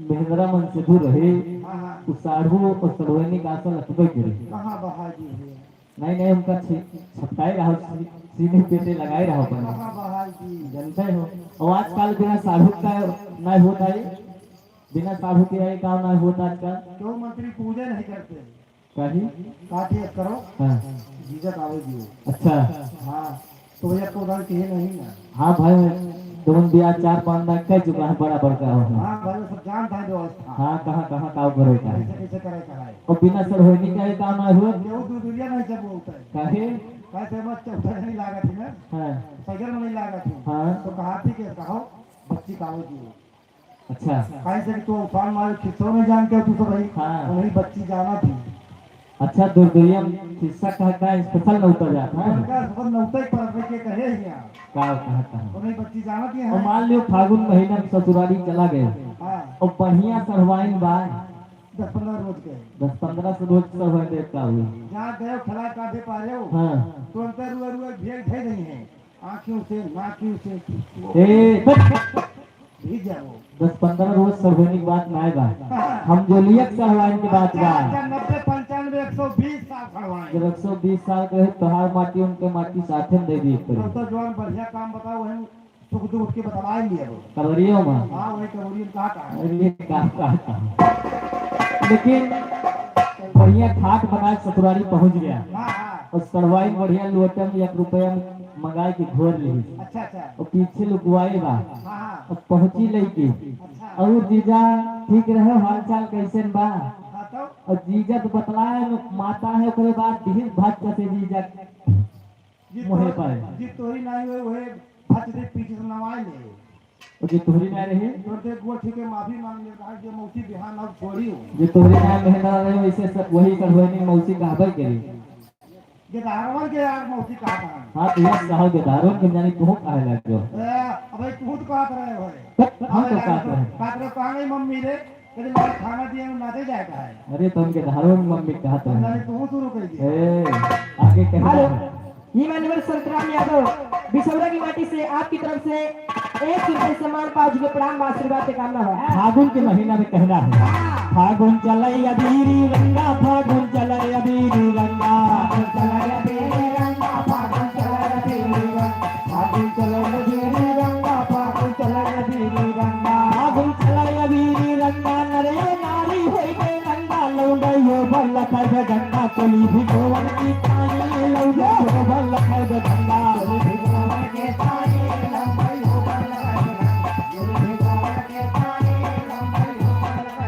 महेंद्रा मन से दूर रहे हाँ हाँ उस साढ़ू और सरुआनी का आसन लखबे करे कहाँ बहाजी है नहीं नहीं उनका छपटाए रहा, सीने पेटे लगाए रहा पर कहाँ बहाजी जानते हो। और आजकल बिना साढ़ू का नहीं होता है, बिना साढ़ू के यही काम नहीं होता आजकल क्यों मंत्री पूजा नहीं करते कहीं काटे करो हाँ झिझक आवेगी अच्छा हाँ तो भैया तो उधर कहे नहीं ना हाँ भाई तुम बिया 4-5 लाख कह चुका है बड़ा बड़का हो हाँ भाई वो सब जानता है व्यवस्था हाँ कहाँ काम करे का है कैसे कैसे करे कराए और बिना सर होने का ही काम नहीं हुआ केहू दूर दुनिया नहीं सब बोलता है काहे कैसे मत चौथा नहीं लागा थी ना हाँ सगर में नहीं लागा थी हाँ तो कहा थी कि कहो बच्ची कावेगी अच्छा कैसे कि तू उफान मारे खिस्सों में जान के तू तो भाई हाँ। वही बच्ची जाना थी अच्छा दुर्दुरिया हिस्सा का स्पेशल न उतर जाता है उनका सब नौते पर के कहे ही यहाँ कहाँ तो नहीं बच्ची जाना थी और मान लियो फागुन महीना में ससुराली चला गए हाँ और बढ़िया सरवाइन बा 10-15 रोज के 10-15 से रोज सरवाइन देख का हुई जहाँ गए खला काटे पा रहे हो हाँ तुरंत रुआ रुआ भेग थे नहीं है आँखों से नाकियों से ए भीग जाओ 10-15 रोज सरवाइन की बात ना बा हम जो लियक सरवाइन की बात बा 90-95-120 साल खड़वाए जब 120 साल के तोहार माटी उनके माटी साथे में दे दी तो जवान बढ़िया काम बताओ वही सुख दुख के बतला लिए वो कवरियों में हाँ वही कबूरी कहा कहा अरे का लेकिन बढ़िया खाट बना के ससुराली पहुंच गया हाँ हाँ और सरवाइन बढ़िया लोटे में 1 रुपया मंगाए के घोर ली अच्छा अच्छा और पीछे लुकवाए बा हाँ हाँ और पहुंची लेके अच्छा और जीजा ठीक रहे हाल चाल कैसे बा हाँ तो और जीजा तो बतलाए माता है ओकरे बाद दिहिल भात से जीजा मुहे पर जी तोरी नहीं हुए वही भच दे पीछे से नवाई ले और जे तोहरी ना रहे तुरंत एक गोठी के माफी मांग ले कहा कि मौसी बिहान अब छोड़ी हो जे तोहरी ना मेहनत रहे वैसे सब वही सरवानी मौसी कहबे करी ये धारवाड़ के यार मौसी कहा था हाँ तो यार साहब के दारों के जानी तू काहे लग गयो अबे तू तो कहत रहे हो हम तो कहते हैं कहत रहे कहा गई मम्मी रे कहते मेरे खाना दिए में नाते जाता है अरे तुम के दारों में मम्मी कहते मैंने हैं तू शुरू कर दिया ए आगे कहना हेलो है ये मान्यवर संतराम यादव बिचौरा की माटी से आपकी तरफ से 1 रुपये सम्मान पा चुके प्रणाम आशीर्वाद के कामना है फागुन के महीना में कहना है फागुन चले अबीरी रंगा फागुन चले अबीरी रंगा चला बेरे रंगा फागुन चला बेरे रंगा फागुन चला बेरे रंगा फागुन चला बेरे रंगा फागुन चले अबीरी रंगा नरे नारी होई के रंगा लौंडे हो बल्ला कर गंगा कोली भी गोवन की पानी लौंडे हो बल्ला कर गंगा कोली भी गोवन के ताने लंबई हो बल्ला ये भगवान के ताने लंबई हो बल्ला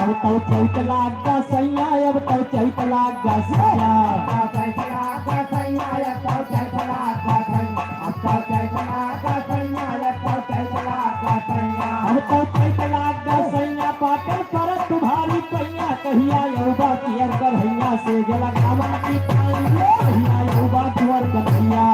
अब तो चैत लाग गा सैया अब तो चैत लाग गा सैया अब तो चैत लाग गा सैया पाटन पर तुम्हारी पैया कहिया यौबा कियर करहिया से जला गावन की पानी कहिया यौबा तुअर कन्हैया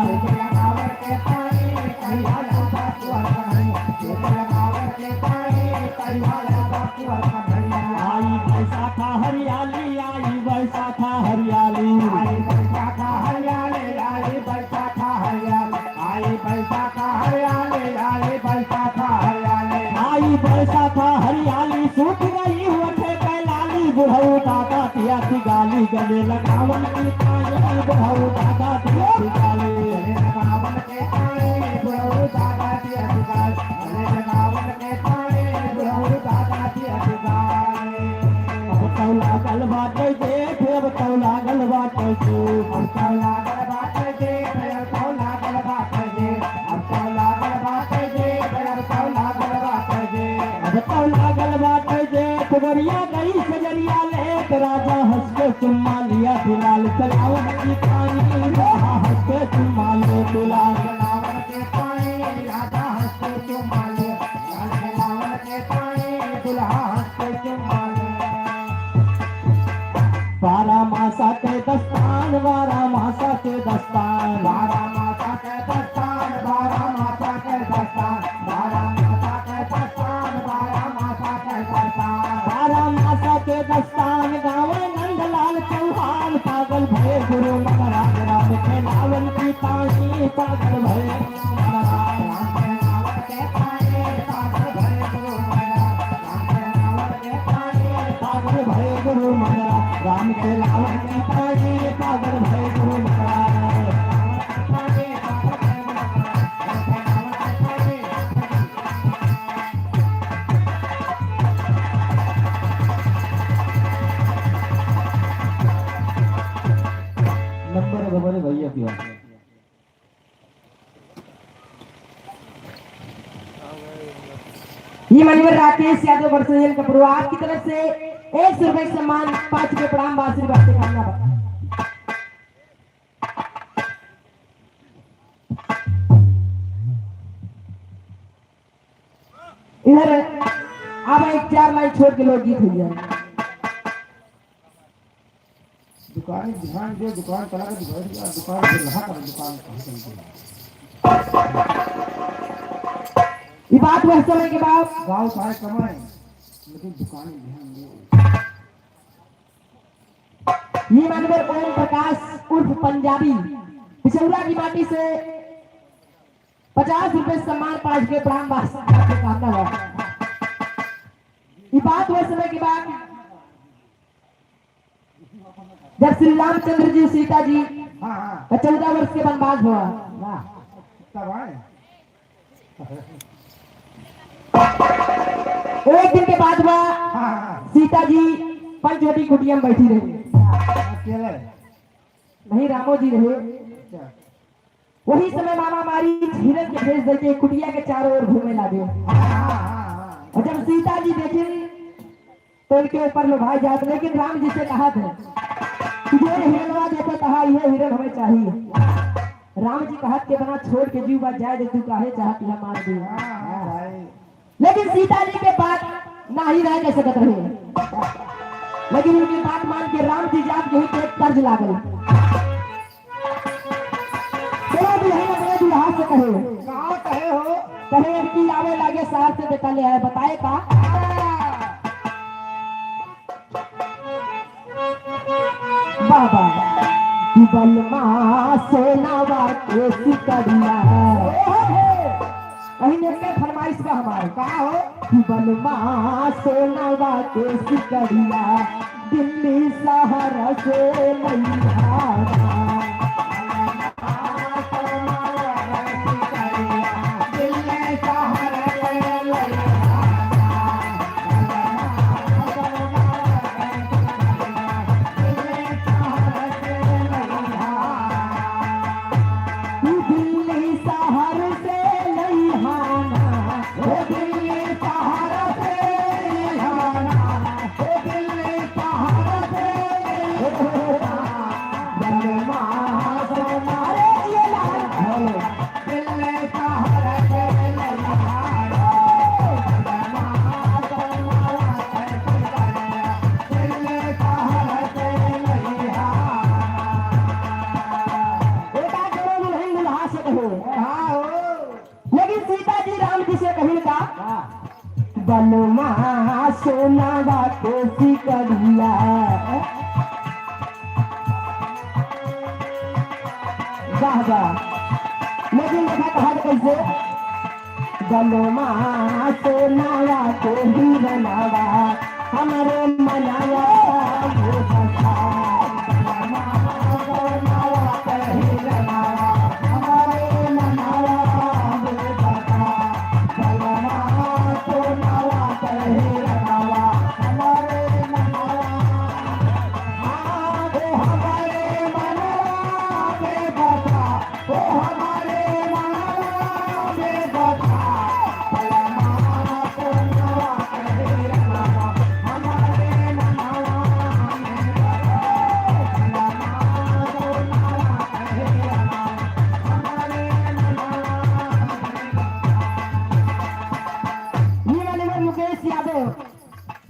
आई बैसाखा हरियाली आई बैसाखा हरियाली हरियाली दिया थी गाली गले लगावन की पानी बहु दादा दिया थी गाली लगावन के पानी बहु दादा दिया थी गाली लगावन के पानी बहु दादा दिया थी गाली अब तो लागल बाटे देख अब तो लागल बाटे अब तो लागल बाटे देख अब तो लागल बाटे देख अब तो लागल बाटे देख अब तो लागल बाटे देख अब तो लागल बाटे देख गरिया गई सजरिया लेक राजा हंस के चुम्मा लिया फिलहाल चलावन की पानी हंस के चुम्मा ले फिलहाल लगावन के पानी राजा हंस के चुम्मा ले लगावन के पानी दुल्हा हंस के चुम्मा ले 12 मासा के दस्तान 12 मासा के दस्तान 12 माता के दस्तान 12 माता के दस्तान 12 माता के दस्तान 12 माता के दस्तान 12 मासा के दस्तान गाँव नंदलाल चौहान पागल भये गुरु महाराज राम के नावन की पानी पागल भये महाराज राम के नावन के पानी पागल भये गुरु महाराज राम के नावन के पानी पागल भये गुरु महाराज राम के नावन की पानी पागल भये गुरु महाराज पानी पागल भये गुरु महाराज राम के नावन के पानी नंबर खबर भैया की ये मान्यवर राकेश यादव वर्षजन कपूर आपकी तरफ से 100 रुपए सम्मान 5 रुपए प्रणाम आशीर्वाद से खाना इधर अब एक 4 लाइन छोड़ के लोग गीत हो जाए दुकान ध्यान दे दुकान चला के दुकान पे रहा कर दुकान ये बात वह समय के बाद गाँव सारे कमाए लेकिन दुकान ध्यान दे ये मानवर ओम प्रकाश उर्फ पंजाबी पिछौरा की माटी से 50 रुपए सम्मान 5 रुपए प्रणाम वास्ते कामना है ये बात वह समय के बाद जब श्री रामचंद्र जी सीता जी हाँ हाँ का 14 वर्ष के वनवास हुआ वाह तब आए एक दिन के बाद हुआ हाँ हाँ सीता जी पंचवटी कुटिया में बैठी रही अकेले नहीं रामो जी रहे अच्छा वही समय मामा मारी हिरन के भेज देके कुटिया के चारों ओर घूमे लगे हाँ हाँ हाँ और जब सीता जी देखी तो उनके ऊपर लुभाई जाते लेकिन राम जी से कहा था कि ये हिरणवा देते कहा यह हिरण हमें चाहिए राम जी कहत के बना छोड़ के जीव बात जाए दे तू काहे चाहत ला मार दे हाँ हाँ भाई लेकिन सीता जी के बात ना ही रह कैसे सकत रहे लेकिन उनकी बात मान के राम जी जात के ही एक कर्ज लागल तेरा दुल्हन अपने दुल्हा से कहे कहाँ कहे हो कहे कि आवे लागे शहर से बेटा ले आए बताए का बाबा कि बलमा सोनावा के सिकड़िया कहीं ने के फरमाइश का हमारे कहाँ हो कि बलमा सोनावा के सिकड़िया दिल्ली शहर से मैया बलमा सोनावा के सिकड़िया वाह वाह लेकिन देखा कहा कैसे बलमा सोनावा के ही बनावा हमारे मनावा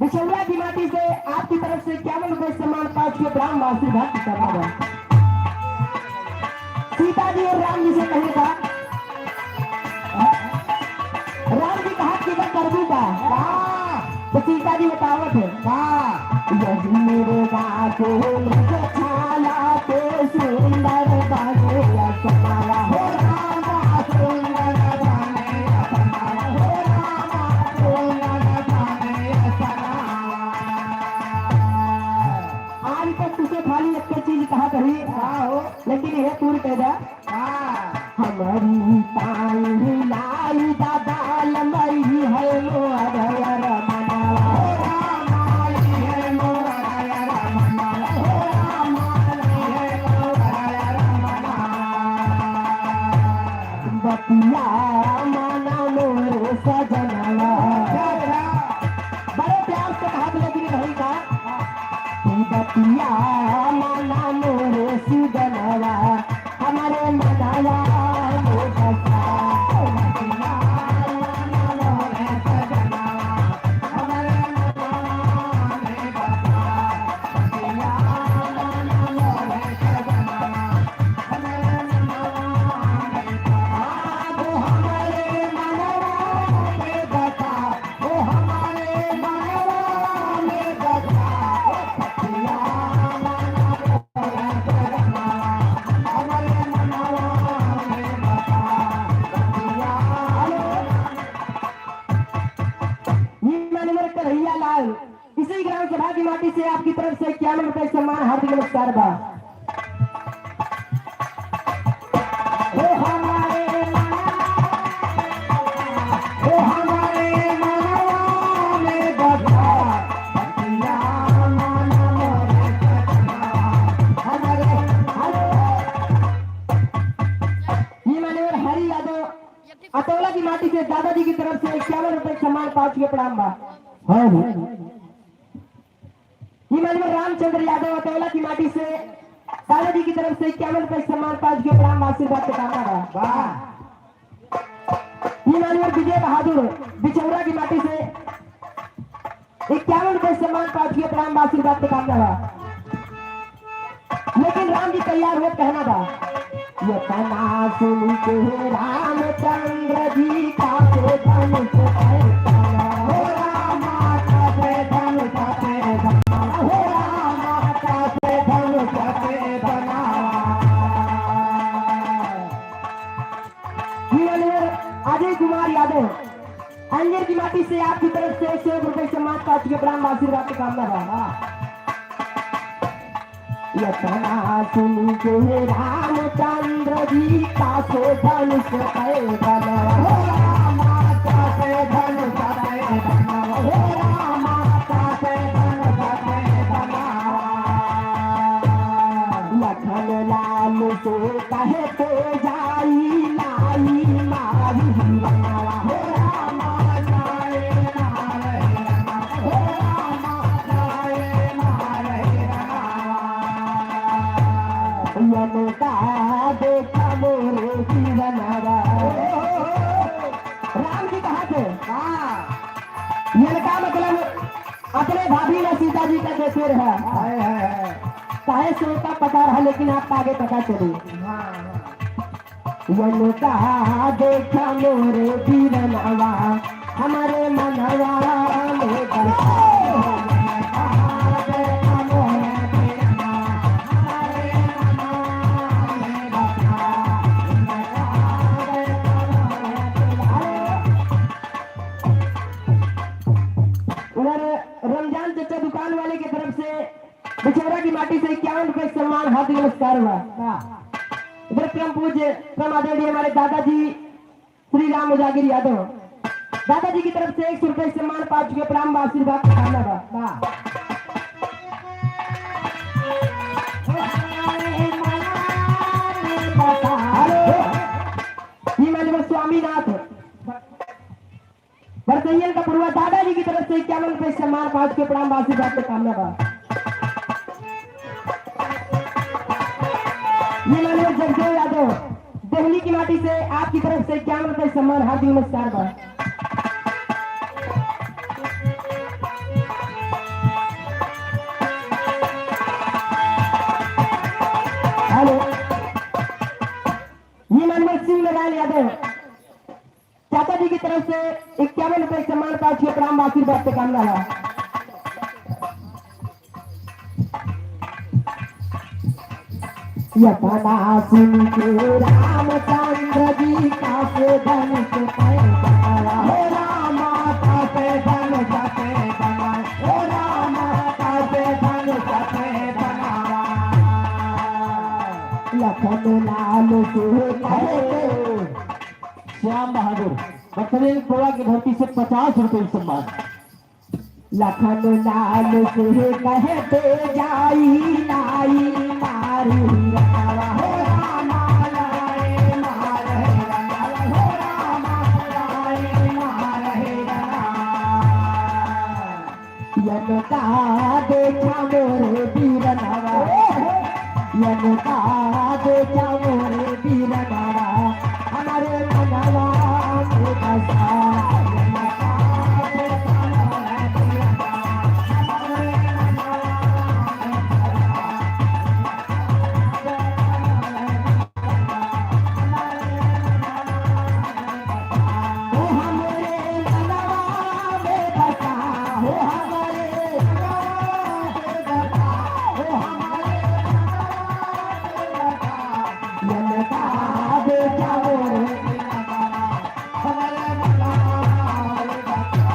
बिचौलिया की माटी से आपकी तरफ से 51 सम्मान 5 के ब्राह्मण आशीर्वाद की तरफ है। सीता जी और राम जी से कहे था, राम जी कहा कि मैं कर दूंगा, तो सीता जी बतावत है यदि मेरे बाको छाला तो सुंदर बागे समाला हो रामा सुंदर बागे समाला हो रामा सुंदर बागे समाला। आज तक तुझे खाली एक चीज कहा कही लेकिन यह पूरी पैदा हमारी ताई लाई दादा लंबाई है मोर मनावा हो रामाई है मोर मनावा हो रामाई है मोर मनावा बतिया माना मोर सजनवा। बड़े प्यार से कहा लेकिन नहीं का बतिया माना मोर सुगनवा हमारे मनावा इसी ग्राम सभा की माटी से आपकी तरफ से 51 रुपए सम्मान हार्दिक नमस्कार बा। हरी यादव अतौला की माटी से दादाजी की तरफ से 51 रुपए सम्मान 5 के प्रणाम बा। रामचंद्र यादव अतौला की माटी से दादाजी की तरफ से 51 रुपए सम्मान 5 के प्रणाम आशीर्वाद का कामना विजय बहादुर बिचौरा की माटी से 51 रुपए सम्मान 5 के प्रणाम आशीर्वाद का कामना। लेकिन राम जी तैयार हो कहना था ये तना सुन के रामचंद्र जी का धनुष हो रामा का धनुष हो रामा का धनुष बना। अजय कुमार यादव अंजर की माटी से आपकी तरफ से 101 रुपए सम्मान 5 के प्रणाम आशीर्वाद की कामना रहा। यतना सुन के रामचंद्र जी का धनुष बना हो रामा का धनुष बना हो रामा का धनुष बना। लखन लाल से कहे तो जाई लाई मारी बनावा हो रामा लाए मारे हो रामा लाए मारे का देखा मोरे जीवनवा। राम जी कहा थे का मतलब अपने भाभी ने सीता जी का देखे रहा काहे से का पता रहा लेकिन आपका आगे पता चले का देखा मोरे जीवनवा हमारे मनवा में रमजान चचा दुकान वाले की तरफ से बिचौरा की माटी से 51 रुपए सम्मान हार्दिक नमस्कार हुआ। इधर परम पूज्य परम आदरणीय हमारे दादाजी श्री राम उजागिर यादव, दादाजी की तरफ से 100 रुपए सम्मान पा चुके, प्रणाम आशीर्वाद का कामना बा। स्वामीनाथ बरसैया का पूर्वा दादाजी की तरफ से 51 रुपए सम्मान पा चुके, प्रणाम आशीर्वाद का कामना बा। ये माननीय जगदेव यादव दिल्ली की माटी से आपकी तरफ से 51 रुपए सम्मान हार्दिक नमस्कार बा। हेलो, ये माननीय सिंह नारायण यादव चाचा जी की तरफ से 51 रुपए सम्मान पा चुके, प्रणाम आशीर्वाद का कामना बा। यतना सुन के रामचंद्र जी का से धनुष पैदा, हो रामा का से धनुष पैदा, हो रामा का से धनुष पैदा, लखन लाल से कहते श्याम बहादुर बखरेल कोड़ा की धरती से 50 रुपए सम्मान। लखन लाल से कहते जाई लाई मारी रवा, हो रामा लाए मारे रवा, हो रामा लाए मारे रवा, यनका देखा मोरे वीर नवा, यनका देखा मोरे वीर नवा, हमारे मनवा में बसा, यनका देखा मोरे वीर नवा, हमारे मनवा में बसा, हो हमारे मनवा में बसा, हो हमारे मनवा में बसा, हो हमारे यनका देखा मोरे वीर नवा, हमारे मनवा में बसा।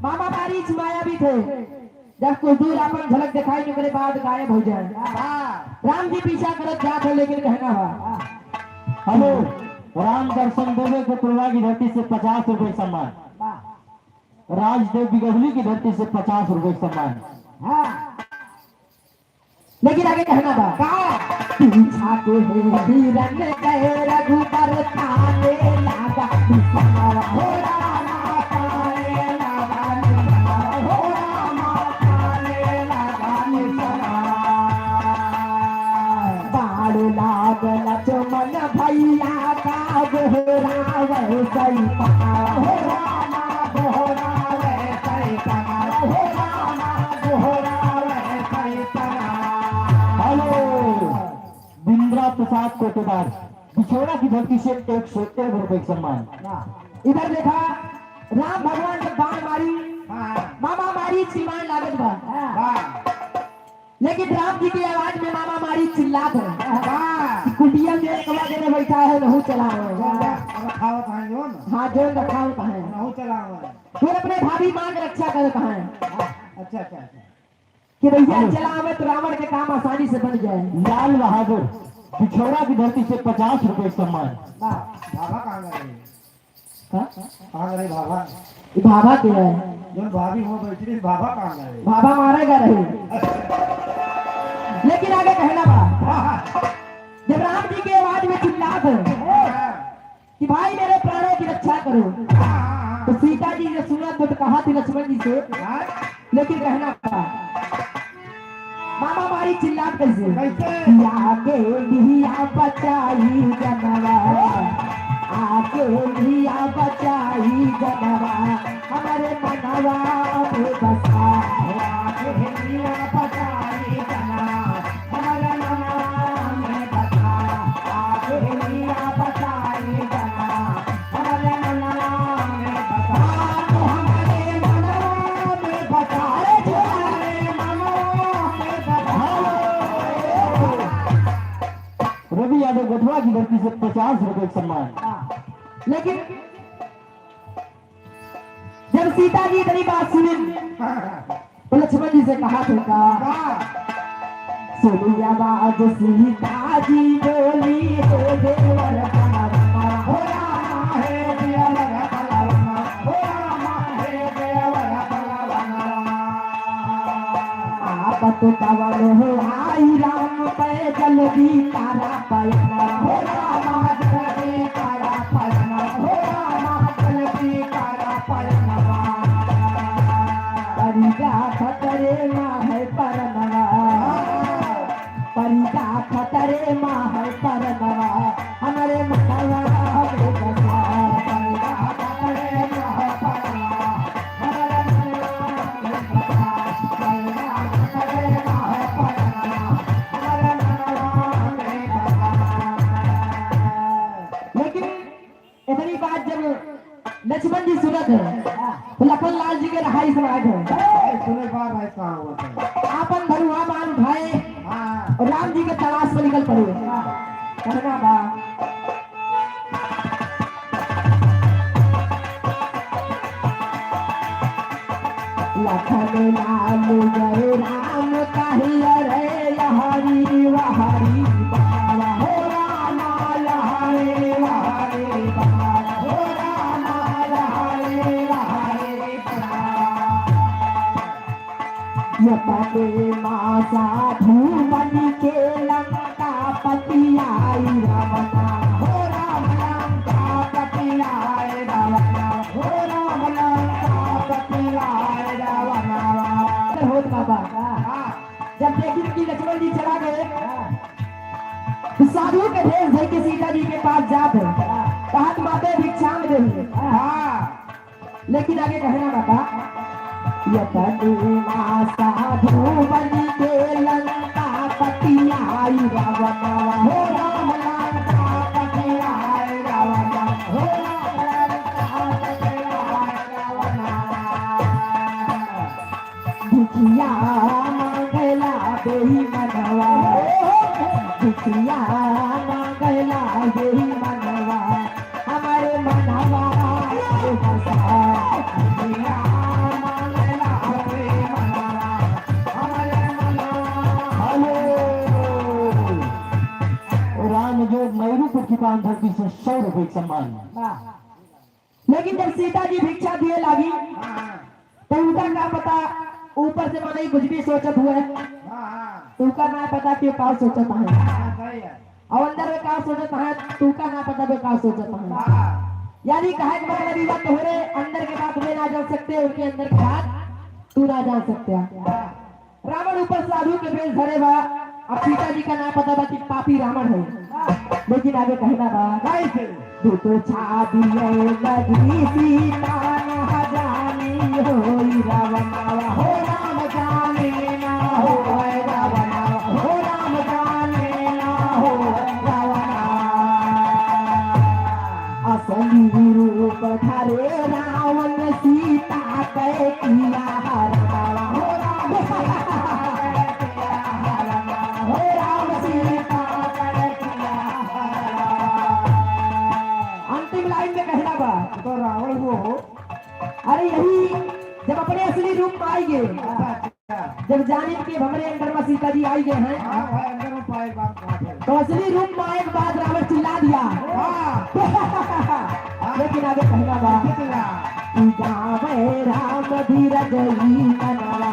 मामा बारिश माया भी थे, जब कुछ दूर अपन झलक दिखाई निकले बाद गायब हो जाए। राम जी पीछा करत जात है लेकिन कहना हुआ, हेलो, राम दर्शन देवे को तुलवा की धरती से 50 रुपए सम्मान। राजदेव बिगड़ली की धरती से 50 रुपए सम्मान। लेकिन आगे कहना था पीछा के हिरन गए रघुबर थाने लागा निशाना, हो रामा थाने लागा निशाना, हो रामा थाने लागा निशाना, बाड़ लागल चमन भैया का गोहरावे सही पका, हो रामा गोहरावे सही पका, हो रामा गोहरावे सही पका। हेलो, बिंद्रा प्रसाद कोटेदार बिछोड़ा की धरती से 101 रुपए सम्मान। इधर देखा राम भगवान जब बाण मारी, मामा मारी चिल्लाने लागत बा, लेकिन राम जी की आवाज में मामा मारी चिल्लात है, कुटिया में एक वाले में बैठा है नहू चला है, हाँ जो रखा हो कहा है, फिर अपने भाभी मां की रक्षा कर कहा है, अच्छा अच्छा कि भैया चला हमें तो रावण के काम आसानी से बन जाए। लाल बहादुर बिछोड़ा की धरती से 50 रुपए सम्मान। भाभा कहाँ गए? हाँ? कहाँ गए भाभा? ये भाभा के है, जो भाभी हो बैठी थी भाभा कहाँ गए? भाभा मारेगा रहे। लेकिन आगे कहना बा, जब राम जी की आवाज में चिल्लात है कि भाई मेरे प्राणों की रक्षा करो, तो सीता जी ने सुना तो कहा थी लक्ष्मण जी से, लेकिन कहना था मामा मारी चिल्लात कैसे, आगे लिया बचाई जनवा, आगे लिया बचाई जनवा, हमारे मनवा में बसा, आगे लिया बचाई जनवा, हमारे मनवा में बसा, आगे लिया बचाई जनवा, हमारे मनवा में बसा, तो हमारे मनवा में बसा, जो हमारे मनवा में बसा। रवि यादव गढ़वा की धरती से 50 रुपए सम्मान। लेकिन जब सीता जी इतनी बात सुनी तो लक्ष्मण जी से कहा था सुनी आवाज सीता जी बोली हे देवर परावा, हो रामा हे देवर परावा, हो रामा हे देवर परावा। आपत कवन हो आई राम पे जल्दी तारा पयना, हो रामा जल्दी तारा पयना, हो रामा जल्दी तारा पयना। परिजा खतरे माँ है परनवा, परिजा खतरे माँ है परनवा, हमारे मनवा हमें बचा, परिजा खतरे माँ है परनवा, हमारे मनवा हमें बचा। परिजा खतरे माँ है परनवा, हमारे मनवा हमें बचा। लेकिन इतनी बात जब लक्ष्मण जी सुनत है तो लखन लाल जी के रहाई समाज है, सुने बार भाई कहाँ हुआ था? आपन धनुआ बाण उठाए हाँ और राम जी के तलाश पर निकल पड़े। कहना बा लखन लाल गए राम कहिया रे लहरी वहरी बाबा, हो रामा लहरे लहरे बाबा, हो रामा लहरे लहरे बाबा। ये पते माँ साधु बन के लंका पति आई रावणा, हो राम लंका पति आए रावणा, हो राम लंका पति आए रावणा। होत बाबा जब देखी कि लक्ष्मण जी चला गए तो साधु के भेष धर के सीता जी के पास जाते कहा माते भिक्षा में दे, हाँ लेकिन आगे कहना बाबा यतनुमा साधु बन के लंका पति आई रावणा, हो राम लंका पति आए रावणा, हो राम लंका पति आए रावणा। भिखिया मांगला देही मनवा, भिखिया मांगला देही मनवा, हमारे मनवा के बसा, भिखिया मांगला रे मनवा, हमारे मनवा। राम जो मयूरी पर ठिकान धरती से 100 रुपए सम्मान। लेकिन जब सीता जी भिक्षा दिए लगी हाँ तो उनका क्या पता ऊपर से माने कुछ भी सोचत हुए, हाँ तुमका ना पता कि का सोचता है, हाँ सही है। और अंदर में का सोचता है तुमका ना पता कि का सोचता है। हाँ यानी कहे का मतलब ये बात तुम्हारे अंदर के बात वे ना जान सकते, उनके अंदर की बात तू ना जान सकते। रावण ऊपर साधु के बेल धरे बा, अब सीता जी का ना पता बा कि पापी रावण है, लेकिन आगे कहना बा कैसे? तो छादियो लगी सीता ना जानी होई रावणावा, हो राम जाने ना हो रावणा, हो राम जाने ना हो रावणा। असली रूप धरे रावण सीता के किया हरणावा, हो राम सीता हरणा, हो राम सीता किया हरणा। अंतिम लाइन में कहना बा तो रावण वो अरे यही जब अपने असली रूप में आई गए, जब जाने के हमारे अंदर में सीता जी आई गए हैं हाँ भाई अंदर में पाए बात बात है। तो असली रूप में आए के बाद रावण चिल्ला दिया। हाँ लेकिन आगे कहना बा कितना? गावे राम धीरज ही मनवा,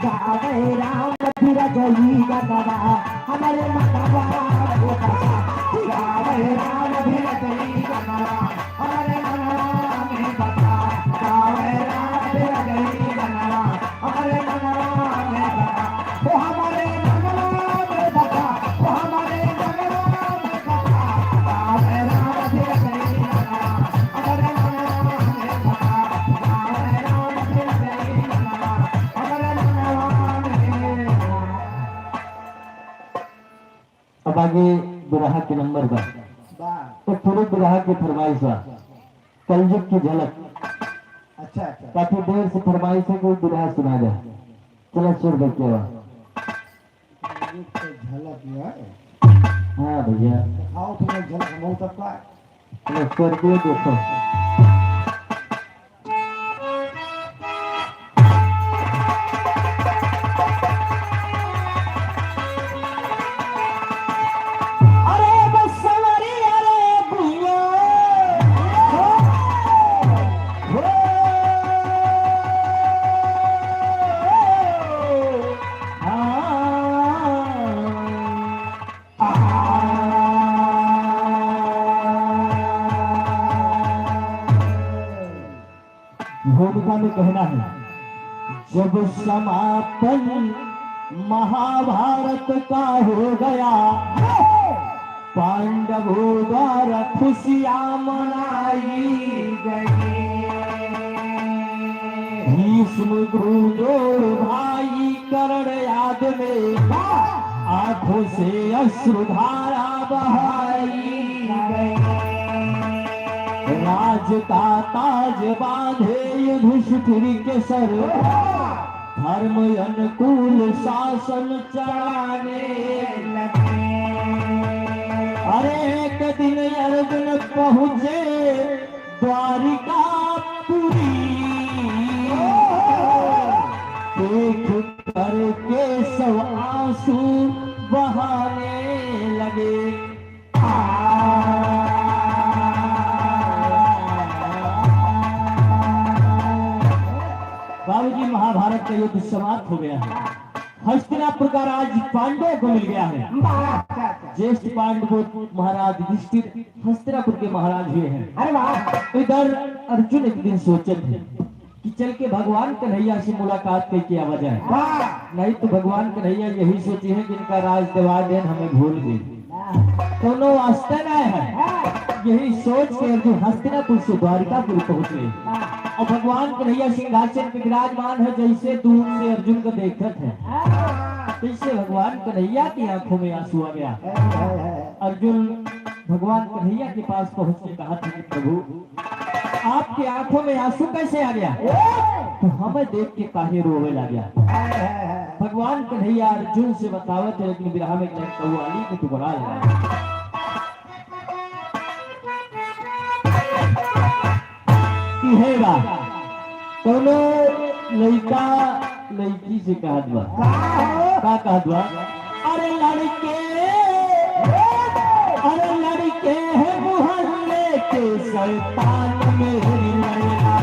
गावे राम धीरज ही मनवा, हमारे मनवा को बसा, गावे राम धीरज ही मनवा, हमारे मनवा में बसा। गावे राम धीरज ही मनवा, हमारे मनवा में बसा। वो हमारे मनवा में बसा, वो हमारे मनवा में बसा। गावे राम धीरज ही मनवा, हमारे मनवा में बसा। गावे राम धीरज ही मनवा, हमारे मनवा में बसा। अब आगे बिरहा के नंबर पर तो थोड़ी बिरहा की फरमाइश बा, कलयुग की झलक। अच्छा अच्छा काफी देर से फरमाइश है कोई बिरहा सुना दे, चलो सुर देखते हो। झलक है। हाँ भैया आओ तुम्हें झलक बहुत सबका स्वर्गीय देखो अरे बस सवारी अरे भैया भूमिका में कहना है, जब समापन महाभारत का हो गया, पांडवों द्वारा खुशियां मनाई गई। भीष्म द्रोण भाई कर्ण याद में आंखों से अश्रुधारा बहाई गई। राज का ताज बांधे युधिष्ठिर के सर, धर्म अनुकूल शासन चलाने लगे। अरे एक दिन अर्जुन पहुंचे द्वारिकापुरी, देख करके सब आंसू बहाने लगे। बाबूजी, महाभारत का युद्ध समाप्त हो गया है। हस्तिनापुर का राज पांडवों को मिल गया है। ज्येष्ठ पांडव महाराज युधिष्ठिर हस्तिनापुर के महाराज हुए हैं। अरे वाह, तो इधर अर्जुन एक दिन सोचे थे कि चल के भगवान कन्हैया से मुलाकात करके आवा जाए। नहीं तो भगवान कन्हैया यही सोचे हैं कि इनका राज दवा देन हमें भूल गए, दोनों वास्ते न है। यही सोच के अर्जुन हस्तिनापुर से द्वारिकापुर पहुंच गए। और भगवान कन्हैया सिंहासन पे विराजमान है, जैसे दूर से अर्जुन को देखत है, जैसे भगवान कन्हैया की आंखों में आंसू आ गया। अर्जुन भगवान कन्हैया के पास पहुंच के कहा था कि प्रभु आपकी आंखों में आंसू कैसे आ गया? तो हमें देख के काहे रोवे लग गया। भगवान कन्हैया अर्जुन से बतावत है, लेकिन विरह में कौवाली के टुकड़ा लगा। हेगा कोनो लड़का लड़की से कहत बा, का कहत बा? अरे लड़के हैं मोहल्ले के शैतान मेरी लैला।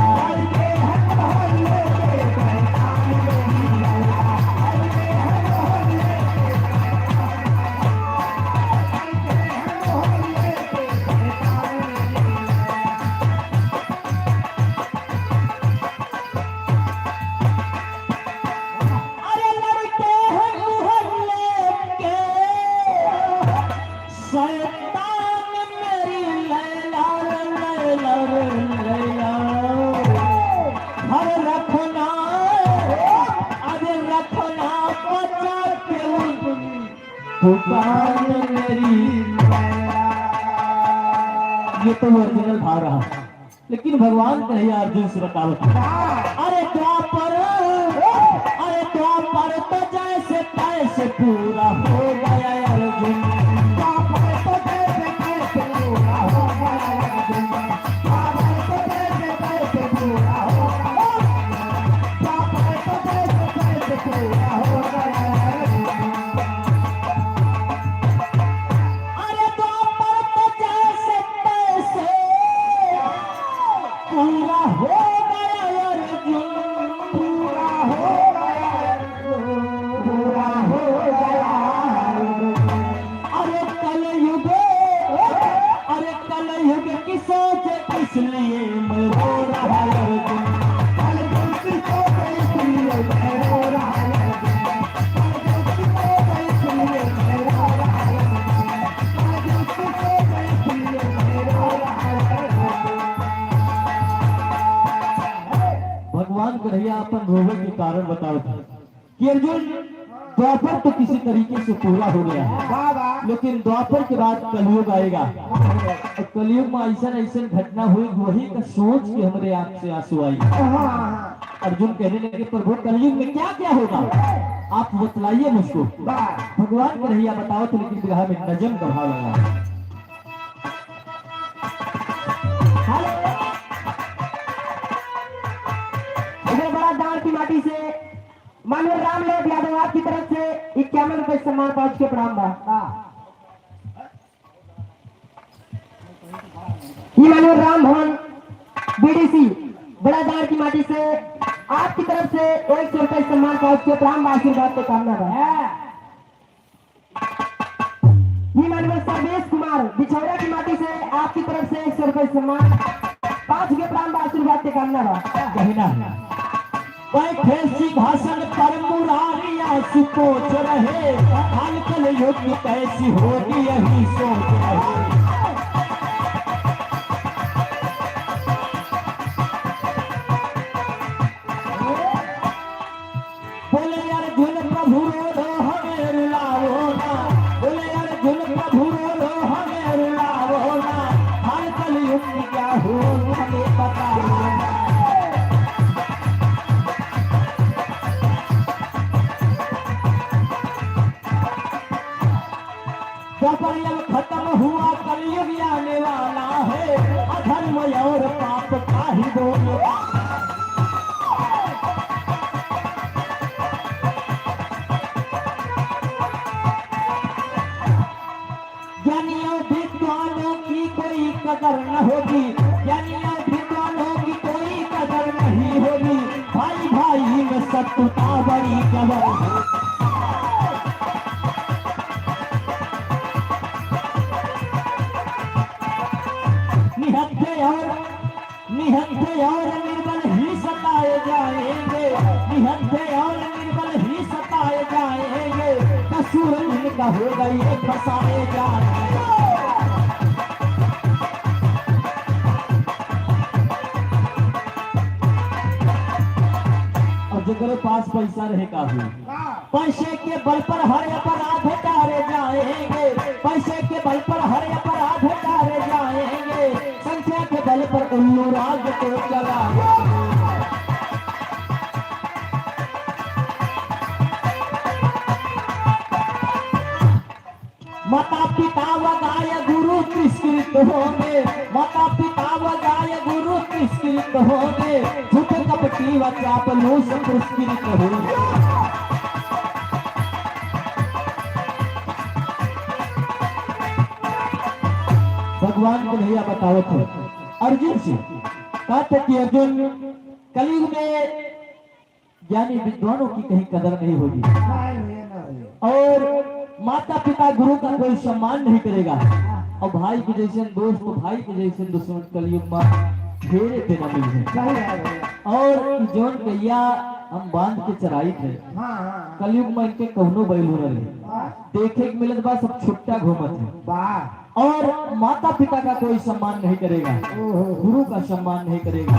ये तो ओरिजिनल भाव रहा, लेकिन भगवान कन्हैया अर्जुन से बतावत, अरे द्वापर तो जैसे तैसे पूरा हो गया अर्जुन। द्वापर तो जैसे तैसे पूरा हो गया अर्जुन। द्वापर तो जैसे तैसे पूरा हो गया। द्वापर तो जैसे तैसे पूरा हो गया अर्जुन। अरे द्वापर तो जैसे तैसे पूरा हो गया अर्जुन। पूरा हो गया अर्जुन। पूरा हो गया अर्जुन। अरे कलयुग की सोच इसलिए मैं रो रहा अर्जुन। कलयुग की सोच इसलिए मैं रो रहा अर्जुन। कलयुग की सोच इसलिए मैं रो रहा अर्जुन। कलयुग की सोच इसलिए मैं रो रहा अर्जुन। भगवान कन्हैया अपन रोवे के कारण बताओ था कि अर्जुन द्वापर तो किसी तरीके से पूरा हो गया है, लेकिन द्वापर के बाद कलयुग आएगा। और कलयुग में ऐसा घटना हुई, वही का सोच के हमारे आंख से आंसू आई। अर्जुन कहने लगे, प्रभु कलयुग में क्या क्या होगा आप बतलाइए मुझको। भगवान कन्हैया बताओ तो, लेकिन विरह में नजम का भाव लगा। दाड़ की माटी से मानव रामलोक यादव आपकी तरफ से 51 रुपए सम्मान पहुंच के प्रणाम बा। ये मानव राम भवन बीडीसी बड़ा दाड़ की माटी से आपकी तरफ से 100 रुपए सम्मान पहुंच के प्रणाम बा, आशीर्वाद के कामना बा। ये मानव सर्वेश कुमार बिछौरा की माटी से आपकी तरफ से 100 रुपए सम्मान 5 के प्रणाम बा, आशीर्वाद के कामना बा। कहना बैठे सिंहासन पर मुरारिया सुकोच रहे, हाल कल युग कैसी होगी यही सोच रहे। बोले अर्जुन प्रभु रो हमें रुलाओ ना, बोले अर्जुन प्रभु रो हमें रुलाओ ना, हाल कल युग क्या हो हमें बताओ ना। कलयुग खत्म हुआ, कलयुग आने वाला है, अधर्म और पाप का ही बोल। ज्ञानियों विद्वानों की कोई कदर न होगी, ज्ञानियों विद्वानों की कोई कदर नहीं होगी, भाई भाई में शत्रुता बड़ी जबर है। निहत्थे और निर्बल ही सताए जाएंगे, निहत्थे और निर्बल ही सताए जाएंगे, कसूर इनका होगा ये फंसाए जाएंगे। और जिनके पास पैसा रहेगा भी, पैसे के बल पर हर अपराध टारे जाएंगे, पैसे के बल पर हर अपराध टारे जाएंगे, संख्या के बल पर उल्लू राज को चलाएंगे। माता पिता व गाय गुरु तिरस्कृत होंगे, माता पिता व गाय गुरु तिरस्कृत होंगे, झूठे कपटी व चापलूस पुरस्कृत होंगे। भगवान को भैया बताओ थे अर्जुन से, कहते कि अर्जुन कलयुग में ज्ञानी विद्वानों की कहीं कदर नहीं होगी, और माता पिता गुरु का कोई सम्मान नहीं करेगा, और भाई के जैसे दोस्त भाई के जैसे दुश्मन कलयुग में ढेरे पे न मिले। और जौन कहिया हम बांध के चराई थे, कलयुग में इनके कौनो बैल हो रहे देखे के मिलत बा, सब छुट्टा घूमत है, और माता पिता का कोई सम्मान नहीं करेगा, गुरु का सम्मान नहीं करेगा,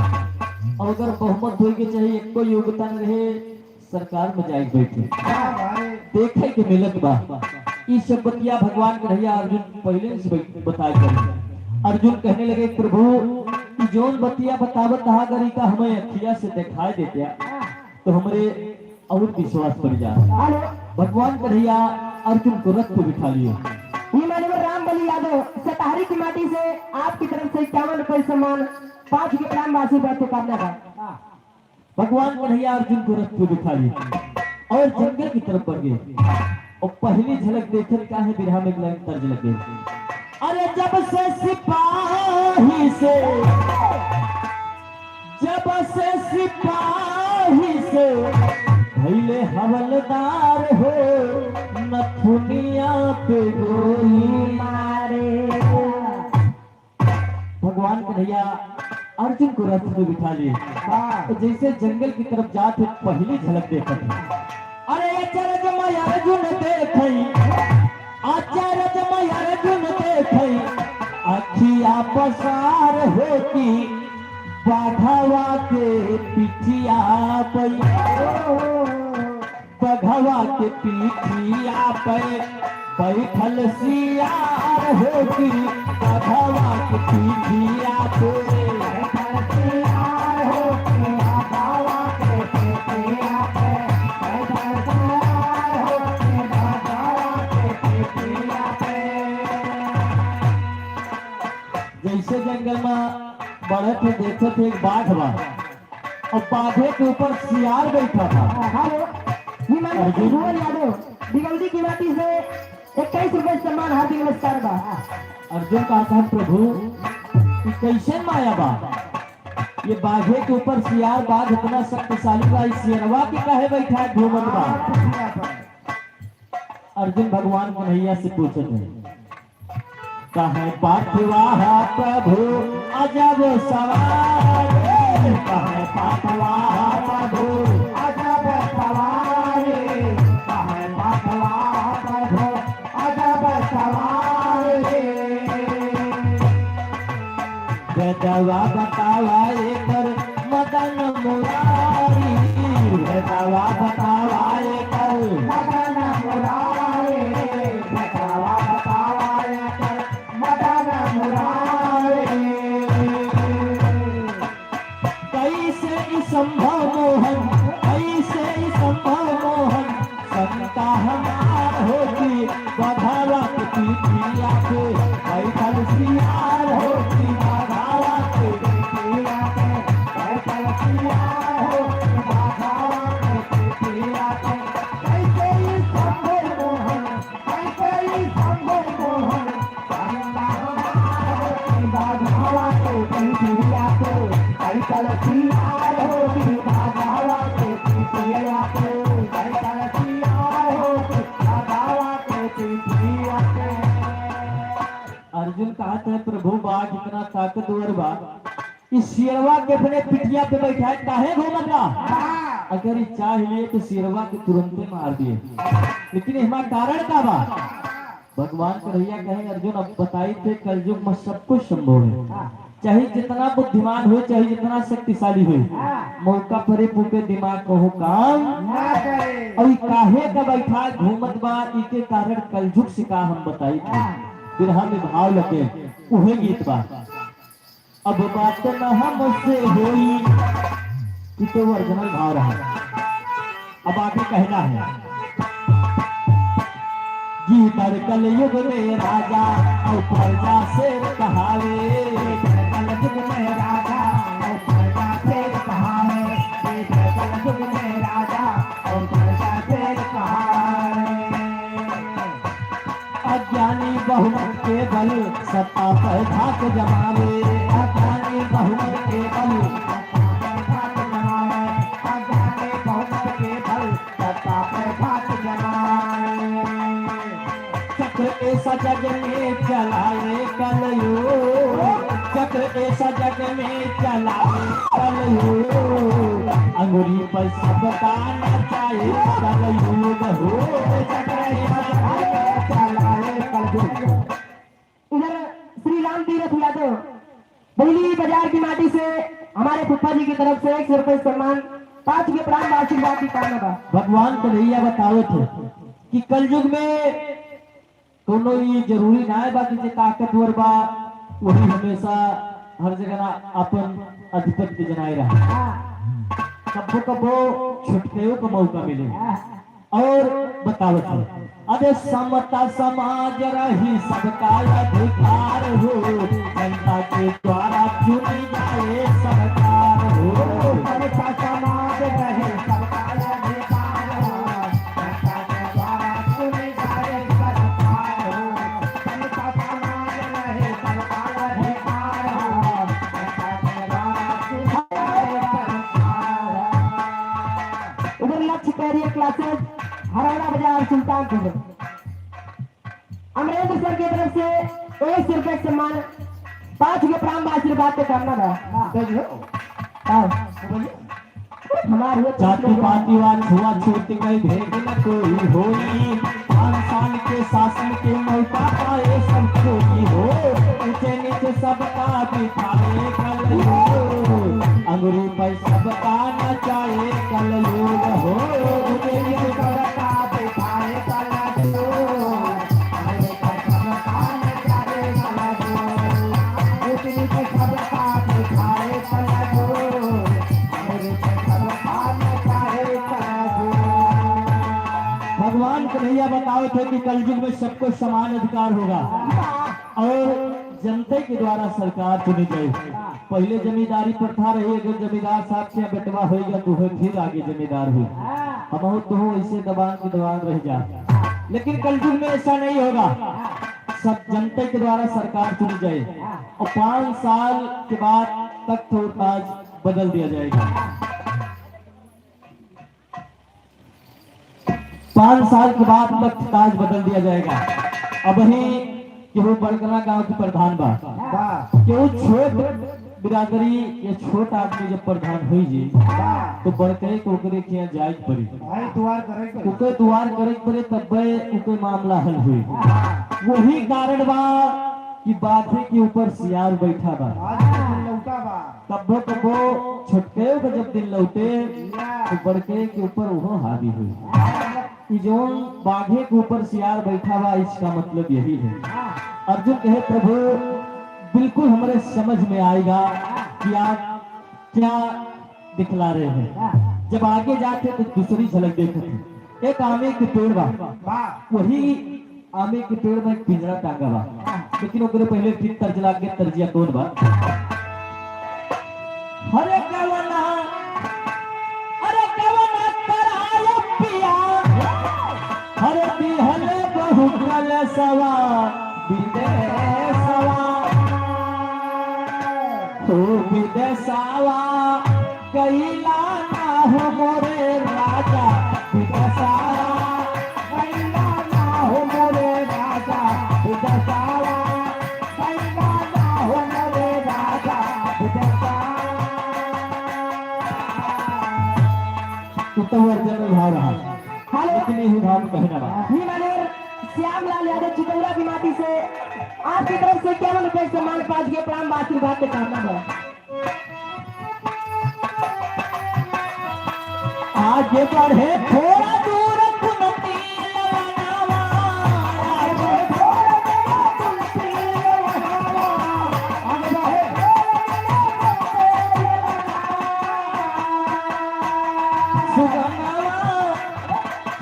और अगर बहुमत हो के चाहिए एक कोई योग्यता न रहे, सरकार में जाए बैठे देखे के मिलत बा। इस सब बतिया भगवान कन्हैया अर्जुन पहले से बताए कर। अर्जुन कहने लगे प्रभु जोन बतिया बतावत हा गरी का हमें अखिया से दिखाई देते तो हमरे और विश्वास बढ़ जा। भगवान कन्हैया अर्जुन को रथ पे बिठा लिए। ये माननीय राम बलि यादव सताहरी की माटी से आपकी तरफ से 51 रुपए सम्मान 5 के प्राण वासी बैठे कामना का। भगवान कन्हैया अर्जुन को रथ पे बिठा लिए और जंगल की तरफ बढ़ गए। और पहली झलक देखकर क्या है बिरहा में लाइन तर्ज लगे, अरे जब से सिपाही से भैले हवलदार हो नथुनिया पे गोली मारे। भगवान कन्हैया अर्जुन को रथ में बिठा लिए। तो जैसे जंगल की तरफ जाते पहली झलक देखा था, अरे अचरज मैं अर्जुन देखई, अचरज मैं अर्जुन देखई, अखिया पसार होती बाघवा के पिठिया पे, बाघवा के पिठिया पे बैठल सियार होती, बाघवा के पिठिया पे बैठल सियार होती, बाघवा के पिठिया पे बैठल सियार होती, बाघवा के पिठिया पे। जैसे जंगल में बढ़त थे देखते थे एक बाघ बा, और बाघे के ऊपर सियार बैठा था। हेलो ये मानो भुवन यादव दिगौली की माटी से 21 रुपए सम्मान हार्दिक नमस्कार बा। अर्जुन कहा था प्रभु कि कैसे माया बा, ये बाघे के ऊपर सियार बाघ इतना शक्तिशाली बा, इस सियरवा के काहे बैठा है घूमत बा। अर्जुन भगवान कन्हैया से पूछते हैं कहे पाठवा प्रभु अजब सवार, कहे पाठवा प्रभु अजब सवारी, कहे पाठवा प्रभु अजब सवारी। वेदवा बतावा एकर मदन मुरारी, वेदवा बतावा एकर मदन मुरारी, वेदवा बतावा एकर मदन मुरारी। कैसे ई संभव मोहन, कैसे ई संभव मोहन, संता हमार होती बधावा के पीठिया पे, बैठल सियार होती बधावा के पीठिया पे, बैठल सियार होती बधावा के पीठिया पे। कैसे ई संभव मोहन, कैसे ई संभव मोहन, संता हमार होती बधावा के पीठिया पे, बैठल सियार होती बधावा के पीठिया पे, बैठल सियार होती बधावा के पीठिया पे। अर्जुन कहा था प्रभु बाघ इतना ताकतवर बा, इस शेरवा के अपने पिटिया पे बैठा काहे घूमत बा। अगर ये चाह लिए तो शेरवा के तुरंत मार दिए, लेकिन इसमें कारण का बा। भगवान कन्हैया कहे अर्जुन अब बताई थे कलयुग में सब कुछ संभव है, चाहे जितना बुद्धिमान हो चाहे जितना शक्तिशाली हो, मौका पर पुके दिमाग को हो काम ना करे। और काहे का बैठा घूमत बा, इके कारण कलयुग से का हम बताई थे। फिर हम भाव लगे उहे गीत बा, अब बात न हमसे होई, कि तो ओरिजिनल भाव रहा। अब आगे कहना है गीतर कलयुग में राजा और प्रजा से कहावे, कलयुग में राजा और प्रजा से कहावे, कलयुग में राजा और प्रजा से कहावे। अज्ञानी बहुमत के बल सत्ता पर धाक जमावे, अज्ञानी बहुमत के बल घाट जमावे, अज्ञानी बहुमत के बल सत्ता पर घाट जमावे। चक्र ऐसा जग में चलाए कलयुग, चक्र ऐसा जग में चलाए कलयुग, अंगुरी पर सबका नचाए कलयुग हो, चक्र ऐसा जग में चलाए कलयुग। इधर श्री राम तीरथ यादव दिल्ली बाजार की माटी से हमारे फुफा जी की तरफ से 100 रुपए सम्मान 5 के प्राण आशीर्वाद की कामना बा। भगवान कन्हैया बतावे थे कि कलयुग में दोनों ये जरूरी ना है बाकी जे ताकतवर बा वही हमेशा हर जगह अपन अधिपत्य जनाए रहा, कबो कबो छुटके का मौका मिले। और बतावत है अरे समता समाज रही सबका अधिकार हो, जनता के द्वारा चुनी जाए सरकार हो, सबका समाज रहे सबका अधिकार हो, जनता के द्वारा चुनी जाए सरकार हो, सबका समाज रहे सबका अधिकार हो, जनता के द्वारा चुनी जाए सरकार हो। उधर लक्ष्य कैरियर क्लासेस हरौड़ा बाजार सुल्तानपुर अमरेंद्र सर की तरफ से 100 रुपए सम्मान 5 के प्राण आशीर्वाद के कामना बा। हमारे जाति पाति वा छुआ छूत कई भेद न कोई होई, पान के शासन के मौका पाए सब कोई हो, ऊंचे नीचे सबका बिठाए कलयुग, अंगुरी पर सबका नचाए कलयुग हो, ऊंचे नीचे सबका बिठाए कलयुग, अंगुरी पर सबका नचाए कलयुग, ऊंचे नीचे सबका बिठाए कलयुग, अंगुरी पर सबका नचाए कलयुग। भगवान कन्हैया बताओ थे कि कलयुग में सबको समान अधिकार होगा और जनता के द्वारा सरकार चुनी जाएगी। पहले जमींदारी प्रथा रही, अगर जमींदार साहब से बेटवा हो गया तो फिर आगे जमींदार हुई, हम तो ऐसे दबान की दबान रह जा। लेकिन कलयुग में ऐसा नहीं होगा, सब जनता के द्वारा सरकार चुनी जाए और 5 साल के बाद तख्त और ताज बदल दिया जाएगा। 5 साल के बाद तख्त ताज बदल दिया जाएगा। अब ही केहू बड़कना गांव के प्रधान बा, केहू छोट बिरादरी या छोट आदमी जब प्रधान हुई जी तो बड़करे को ओकरे के जायज पड़ी, ओके दुआर करे पड़े, तब ओके मामला हल हुई। वही कारण बा कि बाघे के ऊपर सियार बैठा बा, तब्बो तब्बो छोटके को जब दिन लौटे तो बड़के के ऊपर वो हावी हुई। जोन बाघे के ऊपर सियार बैठा बा, इसका मतलब यही है। अर्जुन कहे प्रभु बिल्कुल हमारे समझ में आएगा कि आप क्या दिखला रहे हैं। जब आगे जाते तो दूसरी झलक देखते थे, एक आमे के पेड़ बा, वही आमे के पेड़ में एक पिंजरा टांगा बा, लेकिन ओकरे पहले ठीक तर्ज लाग के तर्जिया कौन बा? हरे कवना करायो पिया, हरे बिहले बहुकल सवा विदेशवा, तो विदेशवा कैला ना हो मोरे राजा, विदेशवा कैला ना हो मोरे राजा, विदेशवा कैला ना हो मोरे राजा, विदेशवा। तो अर्जुन भाव रहा, लेकिन यही भाव कहना बा। श्यामलाल यादव चितौरा की माटी से आपकी तरफ से 51 रुपए सम्मान 5 के प्राण आशीर्वाद के कामना है। आगे बढ़े थोड़ा दूर कुमती लगावा, आगे थोड़ा दूर कुमती लगावा, आगे बढ़े सुगनावा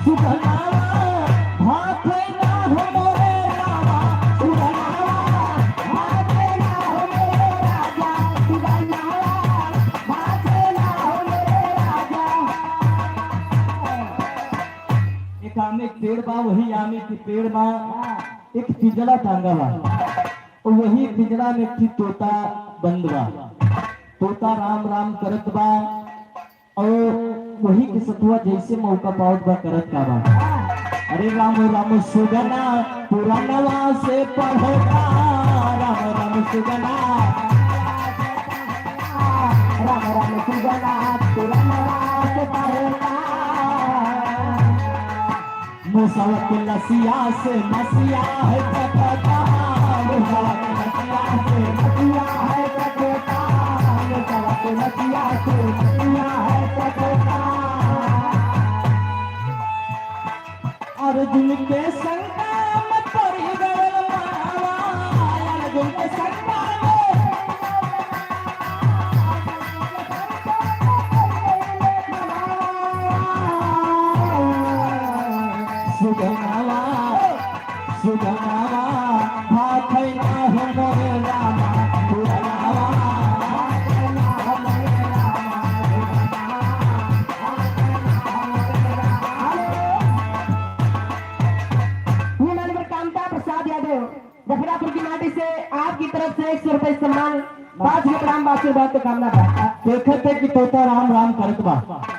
सुगनावा भाथे ना हो मोरे रामा, सुगनावा भाथे ना हो मोरे राजा, सुगनावा भाथे ना हो मोरे राजा। एक आमे के पेड़ बा, वही आमे के पेड़ बा एक पिंजरा टांगा बा, और वही पिंजरा में एक तोता बंद बा, तोता राम राम करत बा, और वही के सतुआ जैसे मौका पावत बा करत का बा। अरे राम राम सुगना पुरानवा से पढ़ोता, राम राम सुगना, राम राम सुगना पुरानवा से पढ़ोता, मुसवा के लसिया से मसिया है कटोता, मुसवा के लसिया से मसिया है कटोता, मुसवा के लसिया से मसिया है कटोता। अर्जुन के संग्राम पड़ी गयल मानवा, अर्जुन के संग्राम सुगनावा सुगनावा भाथे ना हो मोरे रामा, सुगनावा भाथे ना हो मोरे रामा, कामता प्रसाद यादव जफरापुर की माटी से आपकी तरफ से 100 रुपए सम्मान 5 के प्राण आशीर्वाद की कामना है। देखते कि तोता राम राम करत बा,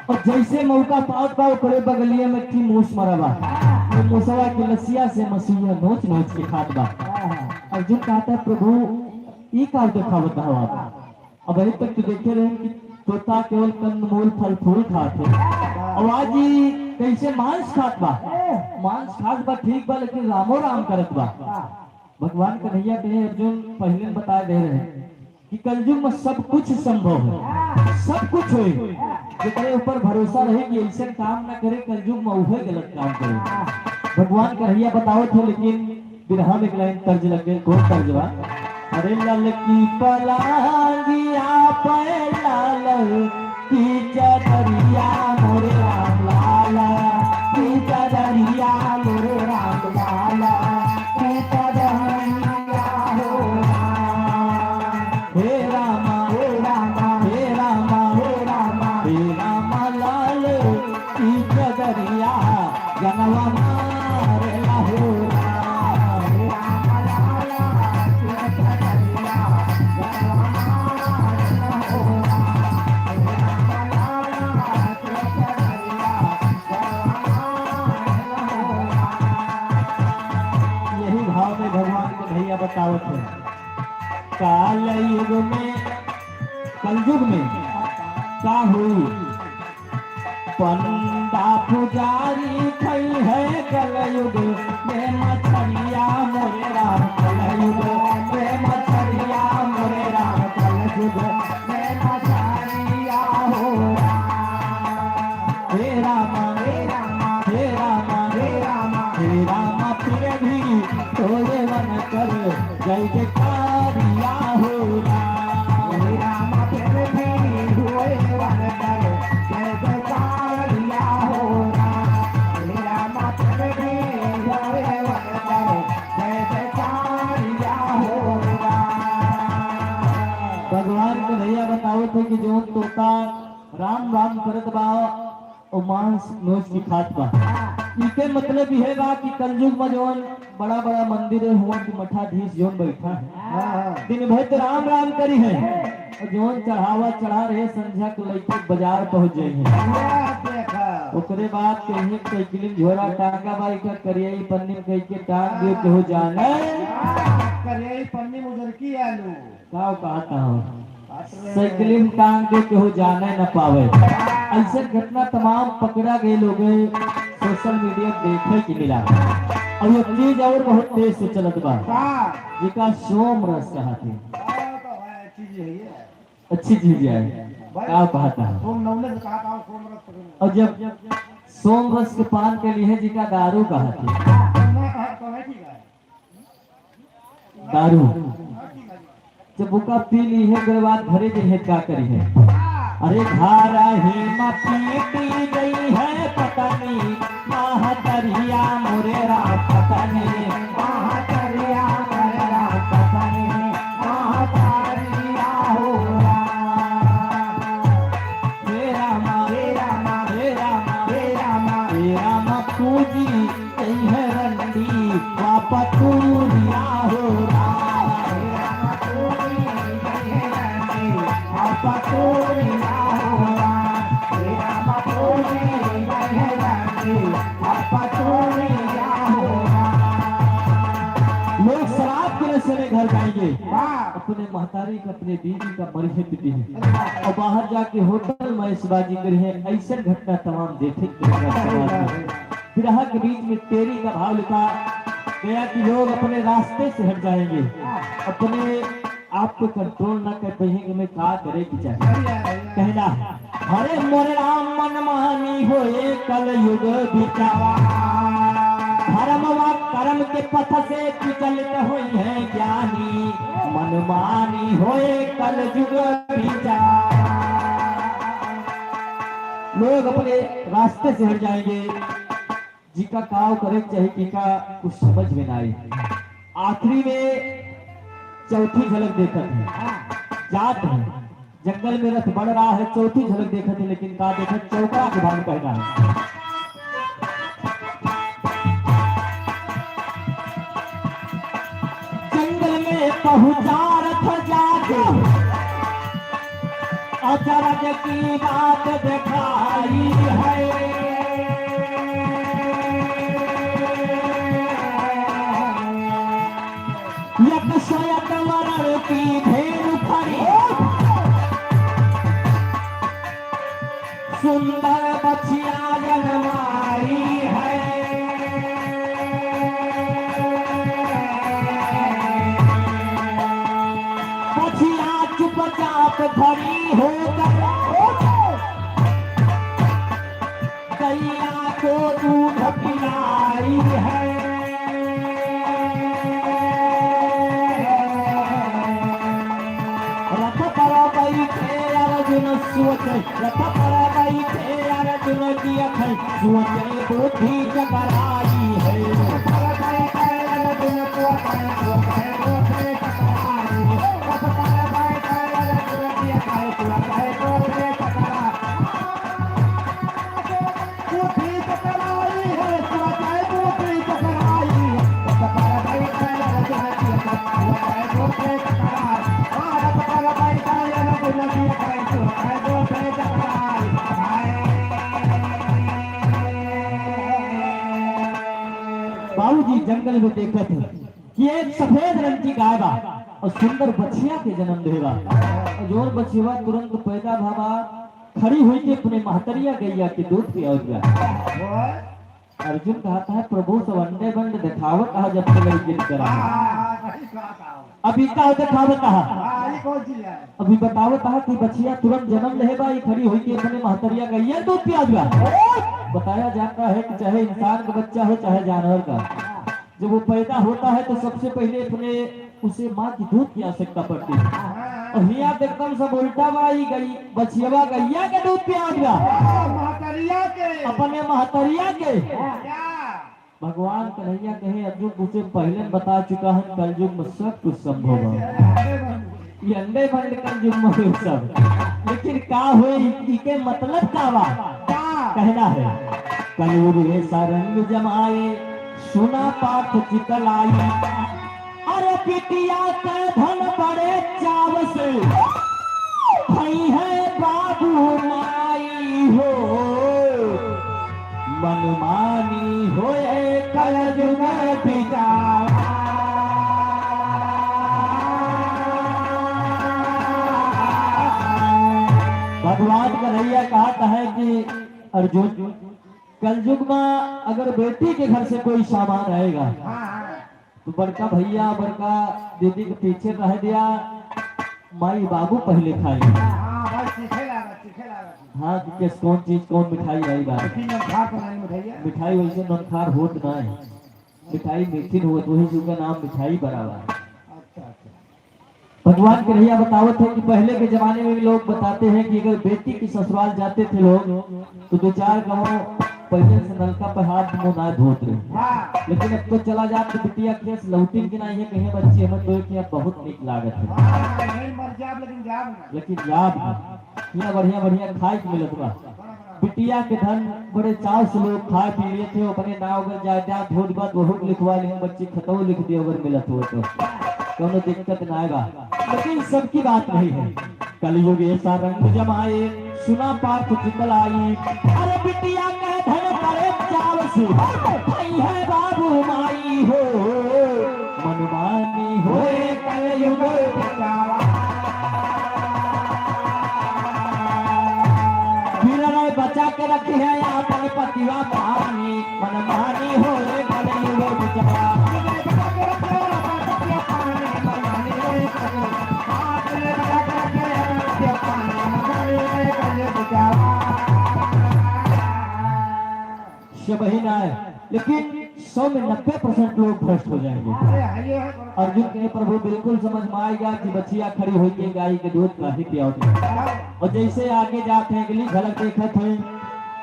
और जैसे मौका पावत बा ओकरे बगलिए में की मूस मरा बा, वो मूसवा के लसिया से मसीहा नोच नोच के खात बा। अर्जुन कहता है प्रभु ई का दिखावत हो आप, अब अभी तक तो देखे रहे कि तोता केवल कंदमूल फल फूल खाते, और आज ही कैसे मांस खात बा, मांस खात बा ठीक बा, लेकिन रामो राम करत बा। भगवान कन्हैया कहे अर्जुन पहले बता दे रहे हैं कि कलयुग में सब कुछ संभव है, सब कुछ हो, जितने ऊपर भरोसा रहे कि ऐसे काम ना करे कलयुग में वही गलत काम करे। भगवान कन्हैया बताओ थे, लेकिन बिरहा में एक लाइन तर्ज लगे, कौन तर्ज बा? अरे ललकी पलांगिया पे लाल की चदरिया मोरे राम लाला, की चदरिया मोरे राम लाला, की चदरिया हो राम, हे रामा हे कलयुग में का हुई पंडा पुजारी खई है कलयुग में मछरिया मोरे राम कलयुग में मछरिया मोरे राम कलयुग में मछरिया हो हे राम हे राम हे राम हे राम हे राम फिर भी तोरे वन कर जय जयकारिया हो राम हे राम फिर भी हुए वन कर जय जयकारिया हो राम। हे राम फिर भी हुए वन कर जय जयकारिया हो राम। भगवान के भैया बताओ थे कि जो तोता राम राम करत बा और मांस नोच की खात बा इके मतलब यह बा कि कलयुग में जौन बड़ा बड़ा मंदिर हुआ कि मठाधीश जौन बैठा है दिन भर तो राम राम करी है और जौन चढ़ावा चढ़ा रहे संध्या को लेके बाजार पहुंच जाइए ओकरे बाद कहीं साइकिलिंग झोरा टांगा बाई का करिए पन्नी में कह के टांग दियो के हो जाना करे पन्नी मुजर की आलू का कहता हूँ साइकिलिंग टांग दे के हो जाने न पावे ऐसे घटना तमाम पकड़ा गए लोग सोशल मीडिया देखे की मिला और ये चीज और बहुत तेज से चलत बा जिका सोम रस कहा थे अच्छी चीज है क्या कहता है और जब सोम रस के पान के लिए जिका दारू कहा थे दारू जब बुका पी ली है उसके बाद घरे जे है क्या करी है अरे धारा ही पीटी गई है पतनी महतरिया मोरे रात पतनी महतरिया मोरे रात पतनी महतरिया हो हे राम हे राम हे राम हे राम हे राम पूजी गई है रंडी वापतूरिया हो लोग शराब के नशे में घर जाएंगे अपने महतारी का अपने बीवी का मरहे पिटी है और बाहर जाके होटल में ऐशबाजी करी है ऐसे घटना तमाम देखे विरह के बीच में तेरी का भाव लिखा गया कि लोग अपने रास्ते से हट जाएंगे अपने आप को कंट्रोल न कर पाएंगे मैं क्या करे की चाहिए कहना हरे मोरे राम मन मानी होए कल युग बिचावा धर्म व कर्म के पथ से विचलित हुई है ज्ञानी मन मानी होए कल युग बिचावा लोग अपने रास्ते से हट जाएंगे जिका काव करे चाहे जिका कुछ समझ में ना आए आखिरी में चौथी झलक देखते हैं जात है जंगल में रथ बढ़ रहा है चौथी झलक देखते हैं लेकिन का देखा चौका के भाग कहना है जंगल में पहुंचा रथ जाके अचरज की बात दिखाई है वरण की भेड़ खड़ी सुंदर बछिया जनमाई है बछिया चुपचाप खड़ी होकर गैया को दूध पिलाई है सोचे रथ पर बैठे अर्जुन की अखल सोचे बुद्धि चकराई है पर बैठे अर्जुन को सोचे बुद्धि चकराई रथ पर बैठे अर्जुन की अखल सोचे बुद्धि चकराई बुद्धि चकराई है सोचे बुद्धि चकराई रथ पर बैठे अर्जुन की अखल सोचे बुद्धि चकराई रथ पर बैठे अर्जुन की अखल सोचे बाबूजी जंगल में देखते थे कि एक सफेद रंग की गाय बा और सुंदर बछिया के जन्म देगा। और जोर बछिया तुरंत पैदा भावा खड़ी हुई के अपने महतरिया गैया के दूध पिया गया। अर्जुन कहता है प्रभु सब अंडे बंड दिखावत कहा जब से जिद करा अभी का दिखावत कहा अभी बतावत कहा कि बछिया तुरंत जन्म लेगा ये खड़ी हुई के अपने महतरिया गैया दूध पिया गया। बताया जाता है कि चाहे इंसान का बच्चा हो चाहे जानवर का, जब वो पैदा होता है तो सबसे पहले अपने उसे माँ की दूध की आवश्यकता पड़ती है। और यहाँ एकदम सब उल्टा बाई गई बछिया गैया के दूध पिया गया अपने महतरिया के। भगवान कन्हैया कहे अर्जुन उसे पहले बता चुका है कलयुग में सब कुछ संभव है, ये अंडे बंद कलयुग में हुए सब, लेकिन का हुए के मतलब का बा कहना है कलयुग ऐसा रंग जमाए सुना पाठ चितलाई। अरे पिटिया के धन बड़े चाव से भई है बाबू माई हो मनमानी होए कलयुग पिता। भगवान कन्हैया कहता है कि अर्जुन कलयुग में अगर बेटी के घर से कोई सामान आएगा तो बड़का भैया बड़का दीदी के पीछे रह दिया माई बाबू पहले खाएंगे। हाँ कि कौन चीज कौन मिठाई आई बात मिठाई वैसे नमखार होत ना है, मिठाई मीठी होत वही का नाम मिठाई बराबर। भगवान कन्हैया बतावत है कि पहले के जमाने में लोग बताते हैं कि अगर बेटी की ससुराल जाते थे लोग तो दो चार गाँव पहले से नलका पर हाथ मुंह ना धोते, लेकिन अब तो चला जाते बिटिया केस लौटिन के नहीं है कहीं बच्चे हमें तो कि बहुत नीक लागत है लेकिन याद यहाँ बढ़िया बढ़िया खाए के मिलत बा। बिटिया के धन बड़े चाव से लोग खाए पी लिए थे अपने नाव अगर जायदाद भोज बात बहुत लिखवा लिए बच्चे खतौ लिख दिए अगर मिलत हो तो कोनो दिक्कत ना आएगा, लेकिन सबकी बात नहीं है। कलयुग ऐसा रंग जमाए सुना पार्थ चितलाई। अरे बिटिया के धन बड़े चाव से भई है बाबू माई हो मनमानी होए कलयुग बचा के रखी है अपन पतिवा पानी मनमानी होए कलयुग बिचारा। वही ना है, लेकिन 100 में 90% लोग भ्रष्ट हो जाएंगे। अर्जुन के प्रभु बिल्कुल समझ में आएगा कि बच्चिया खड़ी हुई के गाय के दूध काहे पियाओगे। और जैसे आगे जाते हैं अगली झलक देखते हैं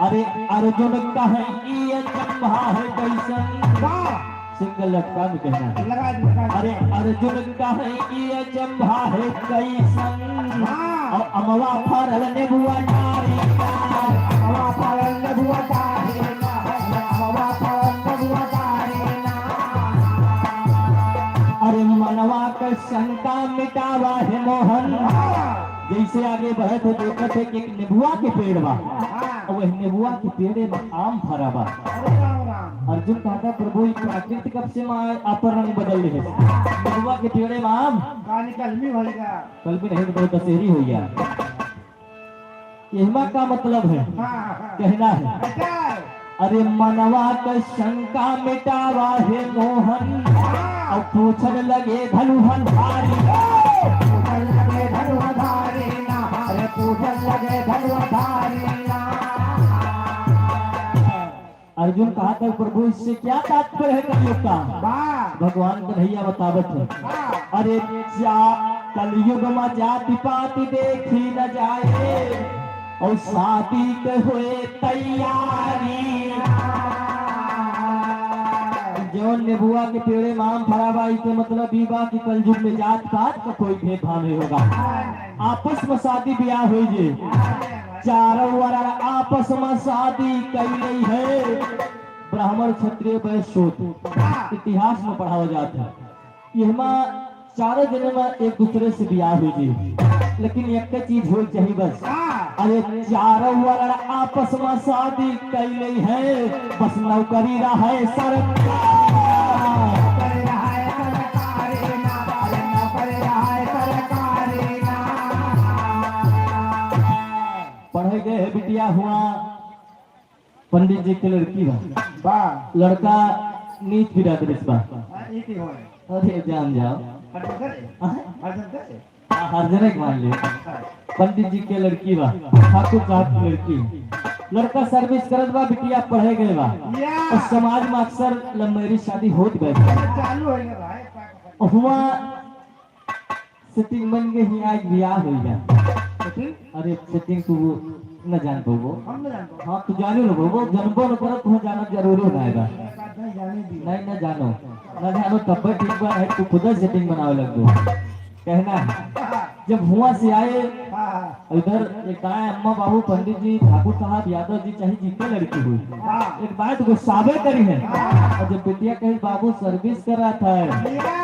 अरे अर्जुन का है ये चंबा है कैसन सिंगल लटका में कहना है अरे अर्जुन का है ये चंबा है कैसन और अमवा फरल नेबुआ नारी अमवा फरल नेबुआ नारी अमवा फरल नेबुआ नारी अरे मनवा का शंका मिटावा है मोहन। जैसे आगे बढ़े थे देखते थे कि एक नेबुआ के पेड़ बा और वह नेबुआ के पेड़े में आम फरा बा। अर्जुन कहता प्रभु प्राकृतिक कब से आपन रंग बदल रहे नेबुआ के पेड़े में आम कल भी नहीं तो दशहरी हो गया। यही का मतलब है कहना है अरे मनवा का शंका मिटावा है मोहन और पूछन लगे धनुहन भारी अर्जुन कहा था प्रभु इससे क्या तात्पर्य है कलयुग का। भगवान कन्हैया बतावत है अरे कलयुग में जाति पाति देखी न जाए और शादी के हुए तैयारी। जो नेबुआ के पेड़े माम फराबाई के मतलब ये बात कि कलयुग में जात पात का कोई भेदभाव नहीं होगा। आपस में शादी ब्याह हुई जी चारों वाला आपस में शादी कई नहीं है। ब्राह्मण क्षत्रिय वैश्य इतिहास में पढ़ाया जाता है यहमा चारों जने में एक दूसरे से ब्याह हुई जी, लेकिन एक चीज हो चाहिए बस अरे चारों वाला आपस में शादी कई नहीं है बस नौकरी रहे सरकार पढ़े गए है बिटिया हुआ पंडित जी के लड़की बा वाह लड़का नीच बिरादरी से बा ये की होए अरे जान जाओ हरदम करे हाँ? हरदम करे हर जने के मान ले पंडित जी के लड़की बा ठाकुर साहब की लड़की लड़का सर्विस करत बा बिटिया पढ़े गए बा या और समाज में अक्सर लंबेरी शादी होत गए चालू हो गया भाई हुआ सेटिंग बन गई ही आज ब्याह हो गया ठीक अरे सेटिंग तू न जान पाओ हम न जानते हाँ तू जानो ना वो जनबो न करो तुम्हें जाना जरूरी होना है नहीं जाने दी नहीं न जानो तब ठीक बा है तू खुद सेटिंग बनावे लग दो कहना है जब हुआ से आए हां इधर एक आए अम्मा बाबू पंडित जी ठाकुर साहब यादव जी चाहे जी के लड़की हुई हां एक बात गुस्सावे करी है और जब बिटिया कही बाबू सर्विस कर रहा था या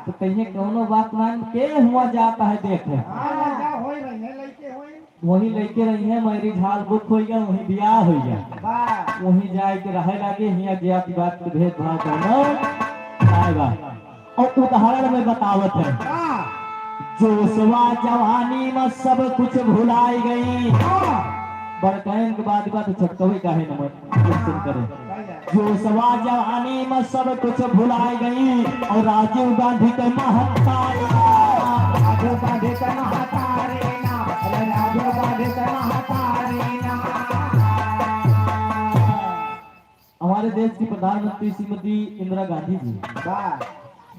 तो कहीं कौनो बात मान के हुआ जाता है देखे हां लगा होई रही है लइके होई वही लेके रही है मेरी झाल बुक हो गया वही ब्याह हो गया वाह वही जाए के रहे लगे हिया गया की बात के भेदभाव करना आएगा और उदाहरण में बतावत है हां जोशवा जवानी में सब कुछ भुलाई गई बड़कैन के बाद बात छटकवे काहे नमन क्वेश्चन करे जोशवा जवानी में सब कुछ भुलाई गई और राजीव गांधी के महत्ता राजीव गांधी का महातारे ना अरे राजीव गांधी का महातारे ना हमारे देश की प्रधानमंत्री श्रीमती इंदिरा गांधी जी वाह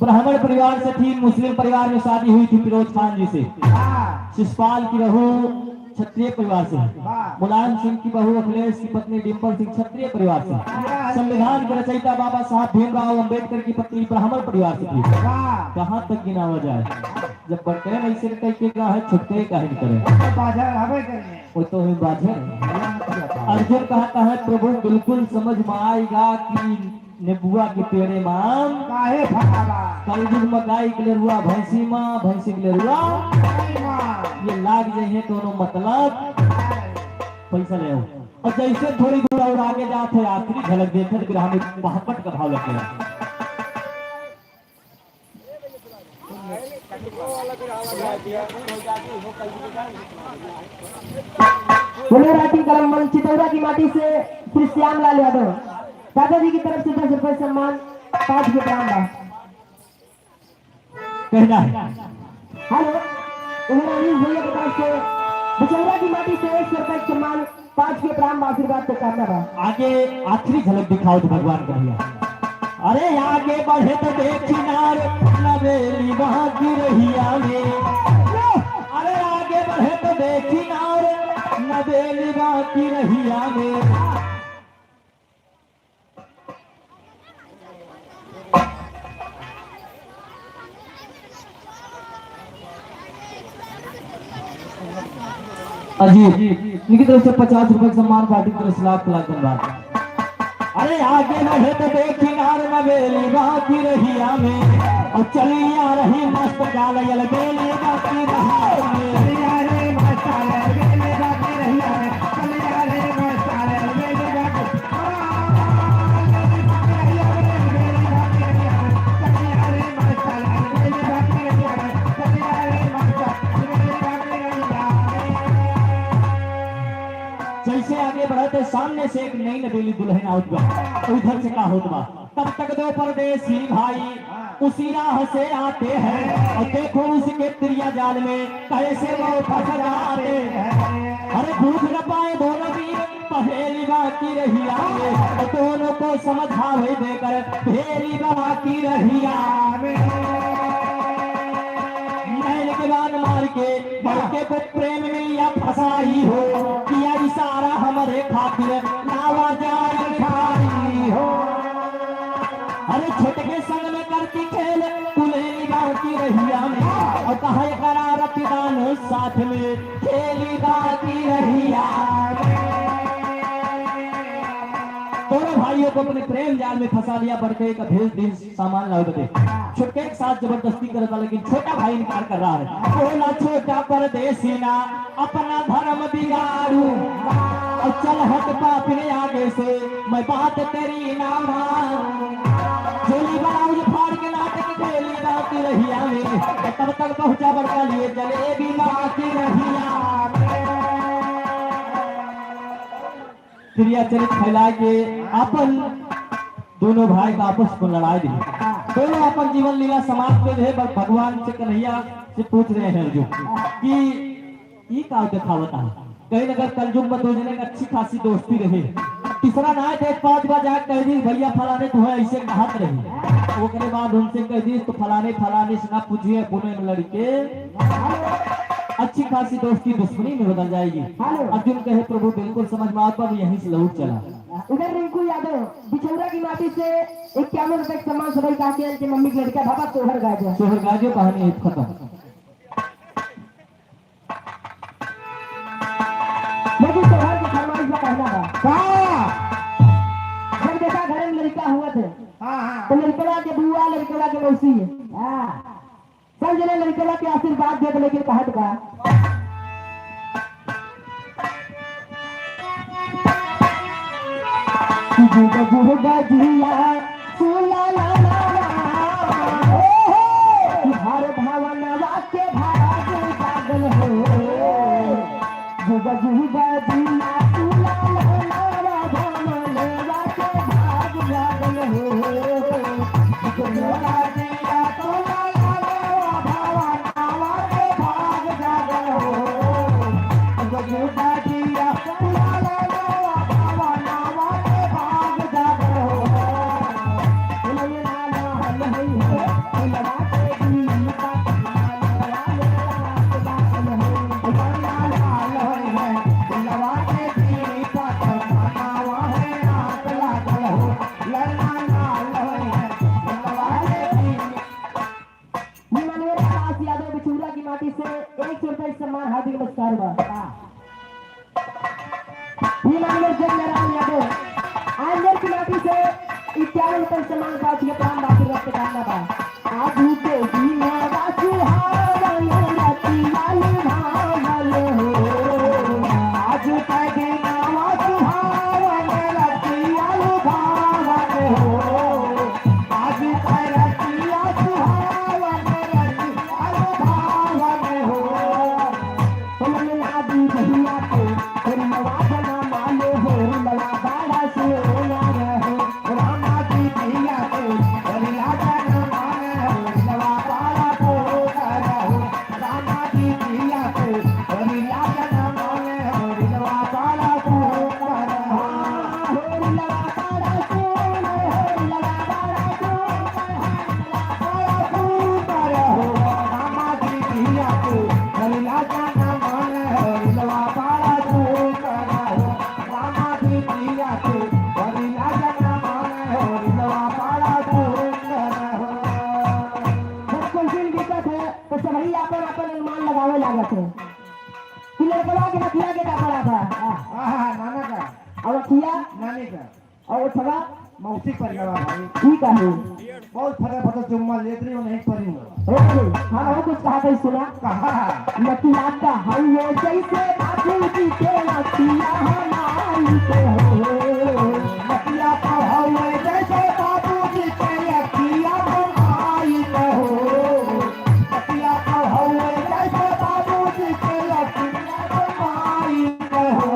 ब्राह्मण परिवार से थी मुस्लिम परिवार में शादी हुई थी फिरोज खान जी से वाह शिषपाल की बहू क्षत्रिय परिवार से वाह मुलायम सिंह की बहू अखिलेश की पत्नी डिम्पल सिंह क्षत्रिय परिवार से संविधान के रचयिता बाबा साहब भीमराव अंबेडकर की पत्नी ब्राह्मण परिवार से थी वाह कहाँ तक गिनावा जाए जब बढ़ते ऐसे कह के का है छुटके काहे नहीं करे बाजार हवे करने वो तो हमें बात अर्जुन कहता है प्रभु बिल्कुल समझ में आएगा कि नेबुआ के पेड़े माम काहे फटावा कलयुग में गाय के लिए रुआ भैंसी माँ भैंसी के लिए रुआ काहे मां ये लाग जाइए दोनों मतलब पैसा ले आओ और जैसे थोड़ी दूर और आगे जाते आखिरी झलक देखे तो हमें पहापट का भाव लग गया पुनराटी कलम मन चितौरा की माटी से श्री श्यामलाल यादव दादाजी की तरफ से 10 रुपए सम्मान 5 के प्रणाम बा कहना है हेलो इमरान भैया की तरफ से बिचौरा की माटी से 1 रुपए सम्मान 5 के प्रणाम आशीर्वाद के कामना बा आगे आखिरी झलक दिखाओ तो भगवान का भैया अरे आगे बढ़े तो देखी नार नवेली वहां की रहिया में अरे आगे बढ़े तो देखी नार नवेली वहां की रहिया में अजीब इनकी तरफ से 50 रुपए का सम्मान पार्टी की तरफ से लाख धन्यवाद अरे आगे बढ़े तो देखी नार नवेली बाकी रहिया में और चली आ रही मस्त चाल यल बेली बाकी रहिया में यारे मसाले बेले बाकी रही है चल यारे मसाले बेले बाकी जैसे आगे बढ़ते सामने से एक नई नवेली दुल्हन आउट बा तो उधर से का होत बा तब तक दो परदेसी भाई उसी राह से आते हैं और देखो उसके त्रिया जाल में कैसे वो फंस जाते हैं अरे भूख न पाए दोनों भी पहेली बाकी रही आवे और दोनों को समझावे देकर पहेली बाकी रही आवे नैन के बाण मार के बड़के को प्रेम में या फसाई हो किया इशारा हमारे खातिर लावा जाए खाई हो अरे छोटे संग में करती खेल कुलेली बाकी रहिया में और कहा करार पिदान साथ में खेली बाकी रहिया दोनों भाइयों को अपने प्रेम जाल में फंसा लिया बड़के का भेज दिन सामान लाओ बते छोटे के साथ जबरदस्ती करता लेकिन छोटा भाई इनकार कर रहा है बोला छोटा परदेसी ना अपना धर्म बिगाड़ू और चल हट पापने आगे से मैं बात तेरी ना मानूं झोली बनाऊ फाड़ के नाटक खेली बाकी रहिया में तब तक पहुंचा बड़का लिए जलेबी बाकी रहिया क्रियाचरित फैला के अपन दोनों भाई का आपस में लड़ाई दी। दोनों अपन जीवन लीला समाप्त कर रहे, बस भगवान से कन्हैया से पूछ रहे हैं अर्जुन कि ये का दिखावता है। कहीं अगर कलयुग में दो जने की अच्छी खासी दोस्ती रहे, तीसरा ना देख 5 बार जाकर कह दी भैया फलाने तो है ऐसे कहत रही, वो के बाद उनसे कह दी तो फलाने फलाने से ना पूछिए पुणे में लड़के अच्छी खासी दोस्ती दुश्मनी में बदल जाएगी। अर्जुन कहे प्रभु बिल्कुल समझ में आता, यहीं से लौट चला। उधर रिंकू यादव बिछौरा की माटी से 51 रुपए का सामान सभी काके की मम्मी के लड़का बाबा सोहर गाजे कहानी खत्म। लेकिन सोहर की फरमाइश का कहना था जब देखा घर में लड़का हुआ थे तो लड़कवा के बुआ लड़कवा के मौसी सब जने लड़कवा के आशीर्वाद दे, लेकिन कहत का जुगा जिया सुला ला ला हर भावनवा के भाग जागल हो जुगा जुगा जिया सुला ला ला भावनवा के भाग जागल हो जुगा जिया सुला ला ला भावनवा के भाग जागल हो जुगा जिया सुला ला ला भावनवा के भाग जागल हो सम्मान हार्दिक नमस्कार आंजर की माटी से 51 रुपए सम्मान का प्राण बाकी रक्त करना था आज के दिन वासु हावल रति लाल भावल हो आज के दिन वासु हावल रति लाल भावल हो आज के रति वासु हावल रति लाल भावल हो तुम आदि भैया को तुम वासना मानो हो लड़ा बाड़ा से होना रहो रामा जी भैया को बलिया जाना माने हो लड़ा बाड़ा को रहो रामा जी भैया को बलिया जाना माने हो लड़ा बाड़ा को रहो हो लड़ा बाड़ा को हो लड़ा बाड़ा को रहो रामा जी भैया को बलिया जाना माने हो लड़ा बाड़ा को रहो रामा जी भैया को बलिया जाना माने हो लड़ा बाड़ा को रहो। जब कोई दिन दिक्कत है तो सभी अपन अपन अनुमान लगावे लागत है कि लड़कवा के नथिया के का पड़ा था नाना का और नथिया नानी का और छवा मौसी पर लगा भाई ठीक है बहुत फटा फटा जुम्मा लेत रही नहीं परी हाँ वो कुछ कहा था सुना कहा नथिया का हम वो जैसे बापू जी के नथिया हमारी के हो नथिया का हम जैसे बापू जी के नथिया हमारी के हो नथिया का हम जैसे बापू जी के नथिया हमारी के हो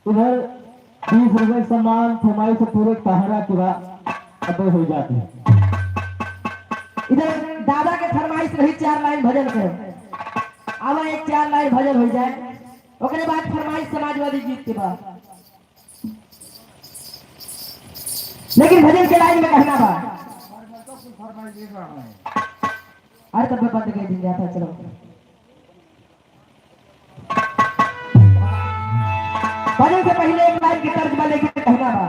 इधर 20 रुपए सम्मान फरमाई से पूरे कहारा के बाद अदय हो जाती है। इधर दादा के फरमाइश रही 4 लाइन भजन के, आवा एक 4 लाइन भजन हो जाए, ओकरे बाद फरमाइश समाजवादी गीत के बाद। लेकिन भजन के लाइन में कहना बा, अरे तब मैं बंद कर दी जाता। चलो भजन से पहले एक लाइन की तर्ज में लेके कहना बा,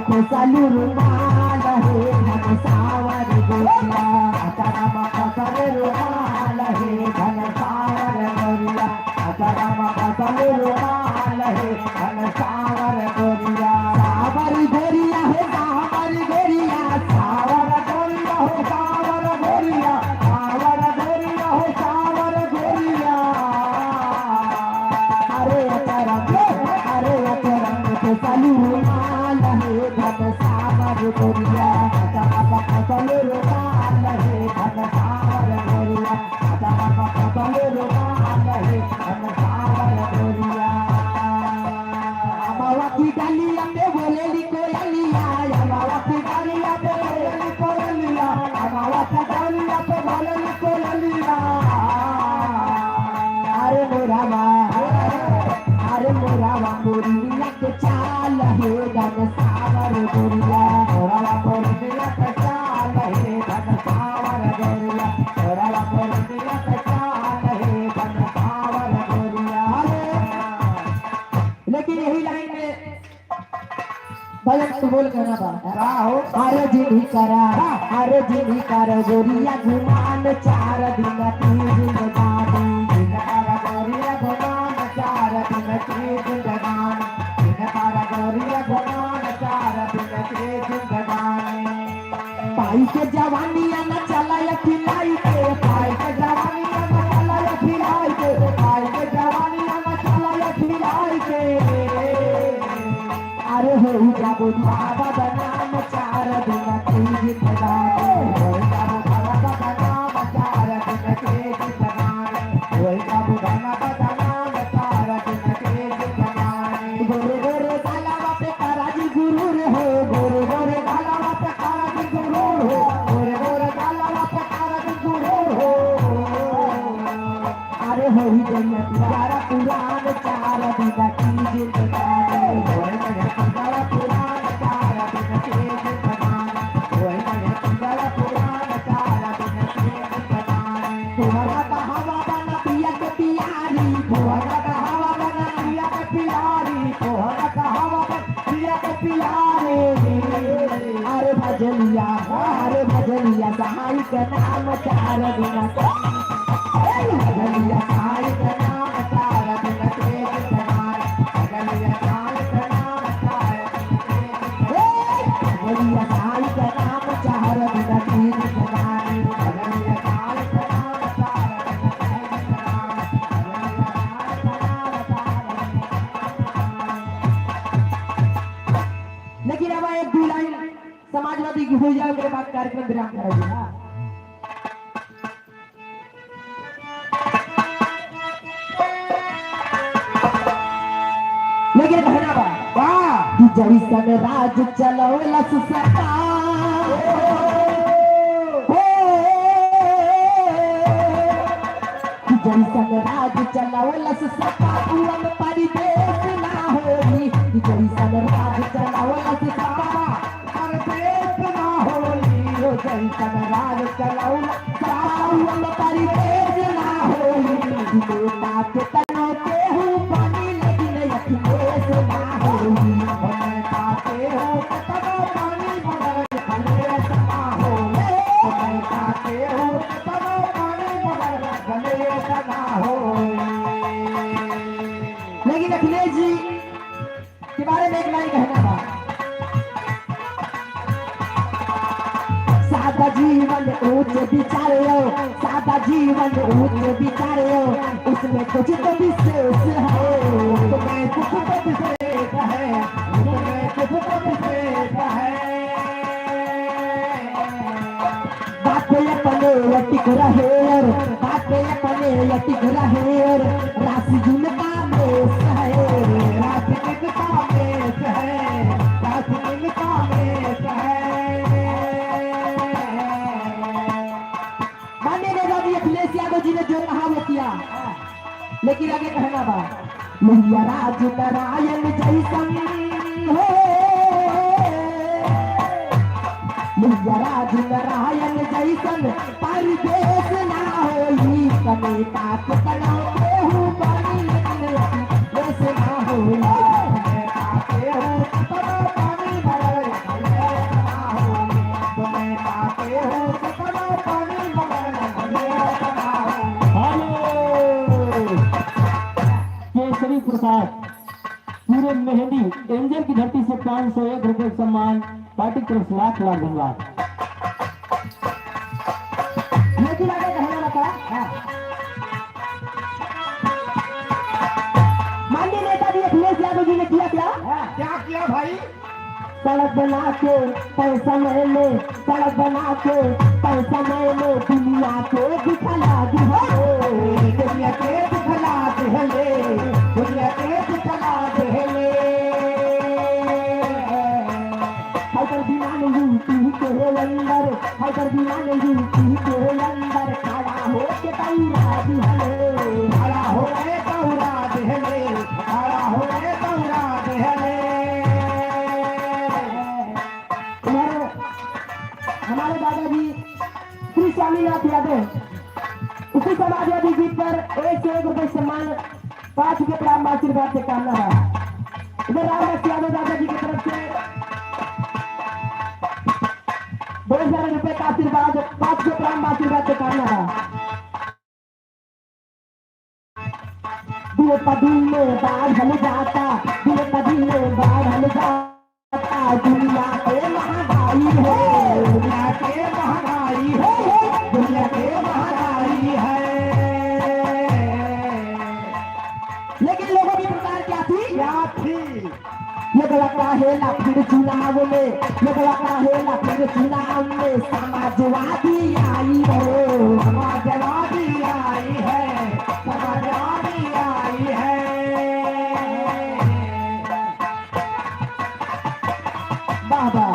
खुशालू रुमाल है घन सावर गोरिया, अचाराम फसल रुमाल है घन सावर गोरिया, अचाराम फसल रुमाल है घन सावर गोरिया, सावर गोरिया है सावर गोरिया, सावर गोरिया हो सावर गोरिया, सावर गोरिया हो सावर गोरिया। अरे अचाराम खुशालू रुमाल है घन सावर गोरिया, अचाराम फसल रुमाल है घन सावर गोरिया, अचाराम फसल रुमाल है घन सावर गोरिया। अमावा की डालिया पे बोलेली कोयलिया, अमावा की डालिया पे बोलेली कोयलिया, अमावा की डालिया पे बोलेली कोयलिया। अरे मोरा गोरिया के चाल है घन सावर गोरिया, मोरा गोरिया के चाल है घन सावर गोरिया, मोरा गोरिया के चाल है घन सावर गोरिया। लेकिन यही लाइन में भजन तो बोल कहना बा, अरे जी करा गोरिया घुमान 4 दिन 3 जिंदगानी, गोरिया घुमान 4 दिन 3 जिंदगानी, गोरिया घुमान 4 दिन 3 जिंदगानी। पाई के जवानिया न चला खिलाई के, पाई के जवानिया न चला खिलाई के, पाई के जवानिया न चला खिलाई के। अरे हो जाबो बाबा बनाम 4 दिन 3 जिंदगानी, हो जाबो बाबा बनाम 4 दिन 3 जिंदगानी, हो जाबो बाबा बनाम 4 दिन 3 जिंदगानी। गोरे गोरे गालावा पे कराजी गुरूर हो, गोरे गोरे गालावा पे कराजी गुरूर हो, गोरे गोरे गालावा पे कराजी गुरूर हो। अरे हो जन्नत प्यारा पुराण 4 दिन 3 जिंदगानी, हो प्यारा पुराण 4 दिन 3 जिंदगानी, हो प्यारा पुराण 4 दिन 3 जिंदगानी। तुम्हारा कहावा बना पिया के पियारी, तुम्हारा कहावा बना पिया के पियारी, तुम्हारा कहावा बना पिया के पियारी। अरे भजलिया सहाय के नाम 4 दिन, भजलिया सहाय के नाम 4 दिन 3 जिंदगानी, भजलिया सहाय के नाम 4 भजलिया सहाय के नाम 4 दिन 3 जिंदगानी, भजलिया सहाय के नाम 4 दिन 3 जिंदगानी, लेकिन अब एक 2 लाइन समाजवादी की हो जाए, उसके बाद कार्यक्रम विराम करेंगे। लेकिन कहना बा कि जैसन राज चलौलस सरकार, कि जैसन राज चलौलस सरकार उड़न परिदेश ना होई, कि जैसन राज चलौलस सरकार परिदेश ना होई, हो जैसन राज चलौलस सरकार उड़न परिदेश ना होई। नेता के तनो के हूँ पानी लेकिन अखिलेश ना होई, नेता के हूँ तनो पानी मगर अखिलेश ना होई, नेता के हूँ तनो पानी मगर अखिलेश ना होई। लेकिन अखिलेश जी के बारे में एक लाइन कहना बा, सादा जीवन ऊंच विचारे हो सादा जीवन ऊंचे विचारे हो उसमें कुछ तो विशेष है तुम्हें कुछ तो विशेष है तुम्हें कुछ तो विशेष है बातें अपने टिक रहे और बातें अपने टिक रहे और राशि जिनका मेष है राजनीतिक का पेश है राजनीतिक का पेश है माननीय नेता जी अखिलेश यादव जी ने जो कहा वो किया लेकिन आगे कहना बा मैया राज नारायण जैसन हो मैया राज नारायण जैसन परदेश ना होई कनेता के बनाते हूँ पानी लेकिन देश ना होई पाते हो सदा पानी मगर भले ना हो तुम्हें पाते हो सदा पानी मगर भले ना हो केसरी प्रसाद पूरे मेहंदी एंजल की धरती से 501 रुपए सम्मान पार्टी की तरफ से लाख लाख धन्यवाद। लेकिन आगे कहना बता माननीय नेताजी अखिलेश यादव जी ने किया क्या क्या किया भाई सड़क बना के पैसा मैंने सड़क बना के पैसा मैंने दुनिया को दिखला दी हो दुनिया के दिखला दे दुनिया के दिखला दे हर बिना यूपी के अंदर हर बिना यूपी के अंदर खड़ा हो के तैरा दी खड़ा हो गए दौड़ा देहले खड़ा हो गए दौड़ा देहले हमारे दादाजी श्री स्वामीनाथ यादव उसी समाजवादी जीत पर 1 से 1 रुपए सम्मान 5 के प्रारंभ आशीर्वाद से कामना है इधर रामदास यादव दादाजी की तरफ से 2000 रुपए का आशीर्वाद 5 के प्रारंभ आशीर्वाद से कामना है द्रौपदी में बाढ़ जाता द्रौपदी में बाढ़ जाता दुनिया के महंगाई है दुनिया के महंगाई है दुनिया के महंगाई है लेकिन लोगों की प्रकार क्या थी क्या थी लगला काहेला फिर चुनाव में लगला काहेला फिर चुनाव में समाजवादी आई हो समाजवादी आई है समाजवादी आई है बाबा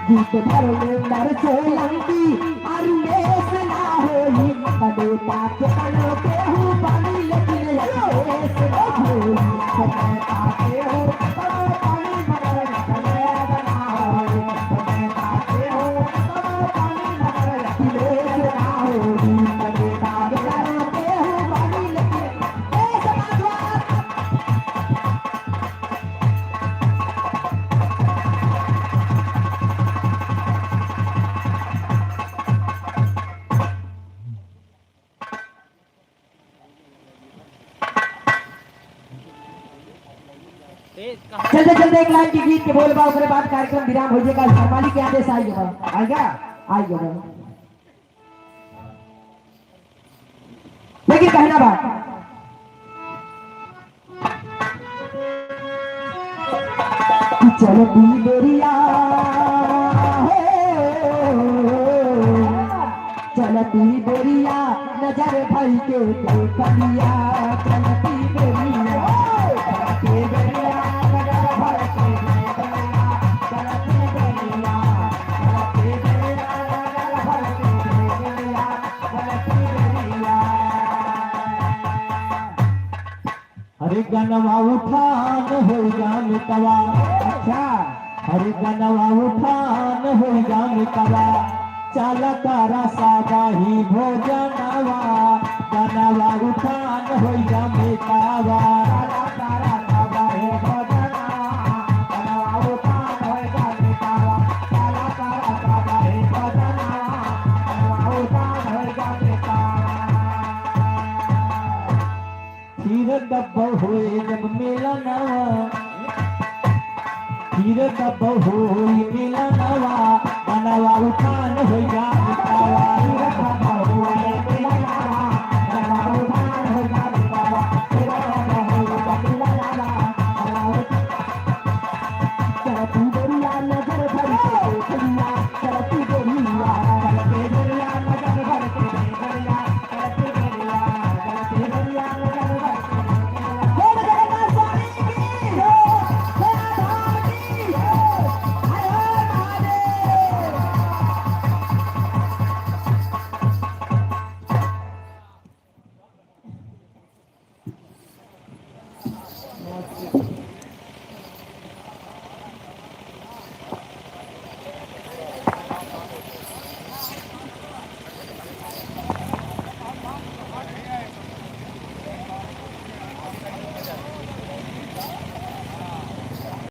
गीत धर्मेंद्र सोलंकी अरुणेश ना होई कनेता के कनो के हूँ पानी लेकिन अरुणेश ना होई तुम्हें पाते हो सदा पानी मगर भले ना हो तुम्हें पाते हो सदा पानी मगर अरुणेश ना होई कनेता के कनो के हूँ पानी लेकिन समाजवाद चलते चलते एक लाइन की गीत के बोल बा उसके बाद कार्यक्रम विराम हो जाएगा सरमाली के आदेश आइएगा आइएगा लेकिन कहना बात चलती बेरिया चलती बेरिया नजर भर के देखलिया चलती बेरिया चलती बेरिया नजर भर के देखलिया चलती बेरिया चलती बेरिया नजर भर के देखलिया चलती बेरिया हरे गनवा उठान हो जान कवा अच्छा हरे गनवा उठान हो जान कवा चाला तारा साबाही भोजनवा गनवा उठान हो जान कवा तारा तारा तारा हे भजना तारा उठान होय जाने तारा तारा तारा तारा हे भजना तारा उठान होय जाने तारा फिर कब हुए जब मिलनवा फिर कब हुई मिलनवा मन नवा उठान होइगा बाबा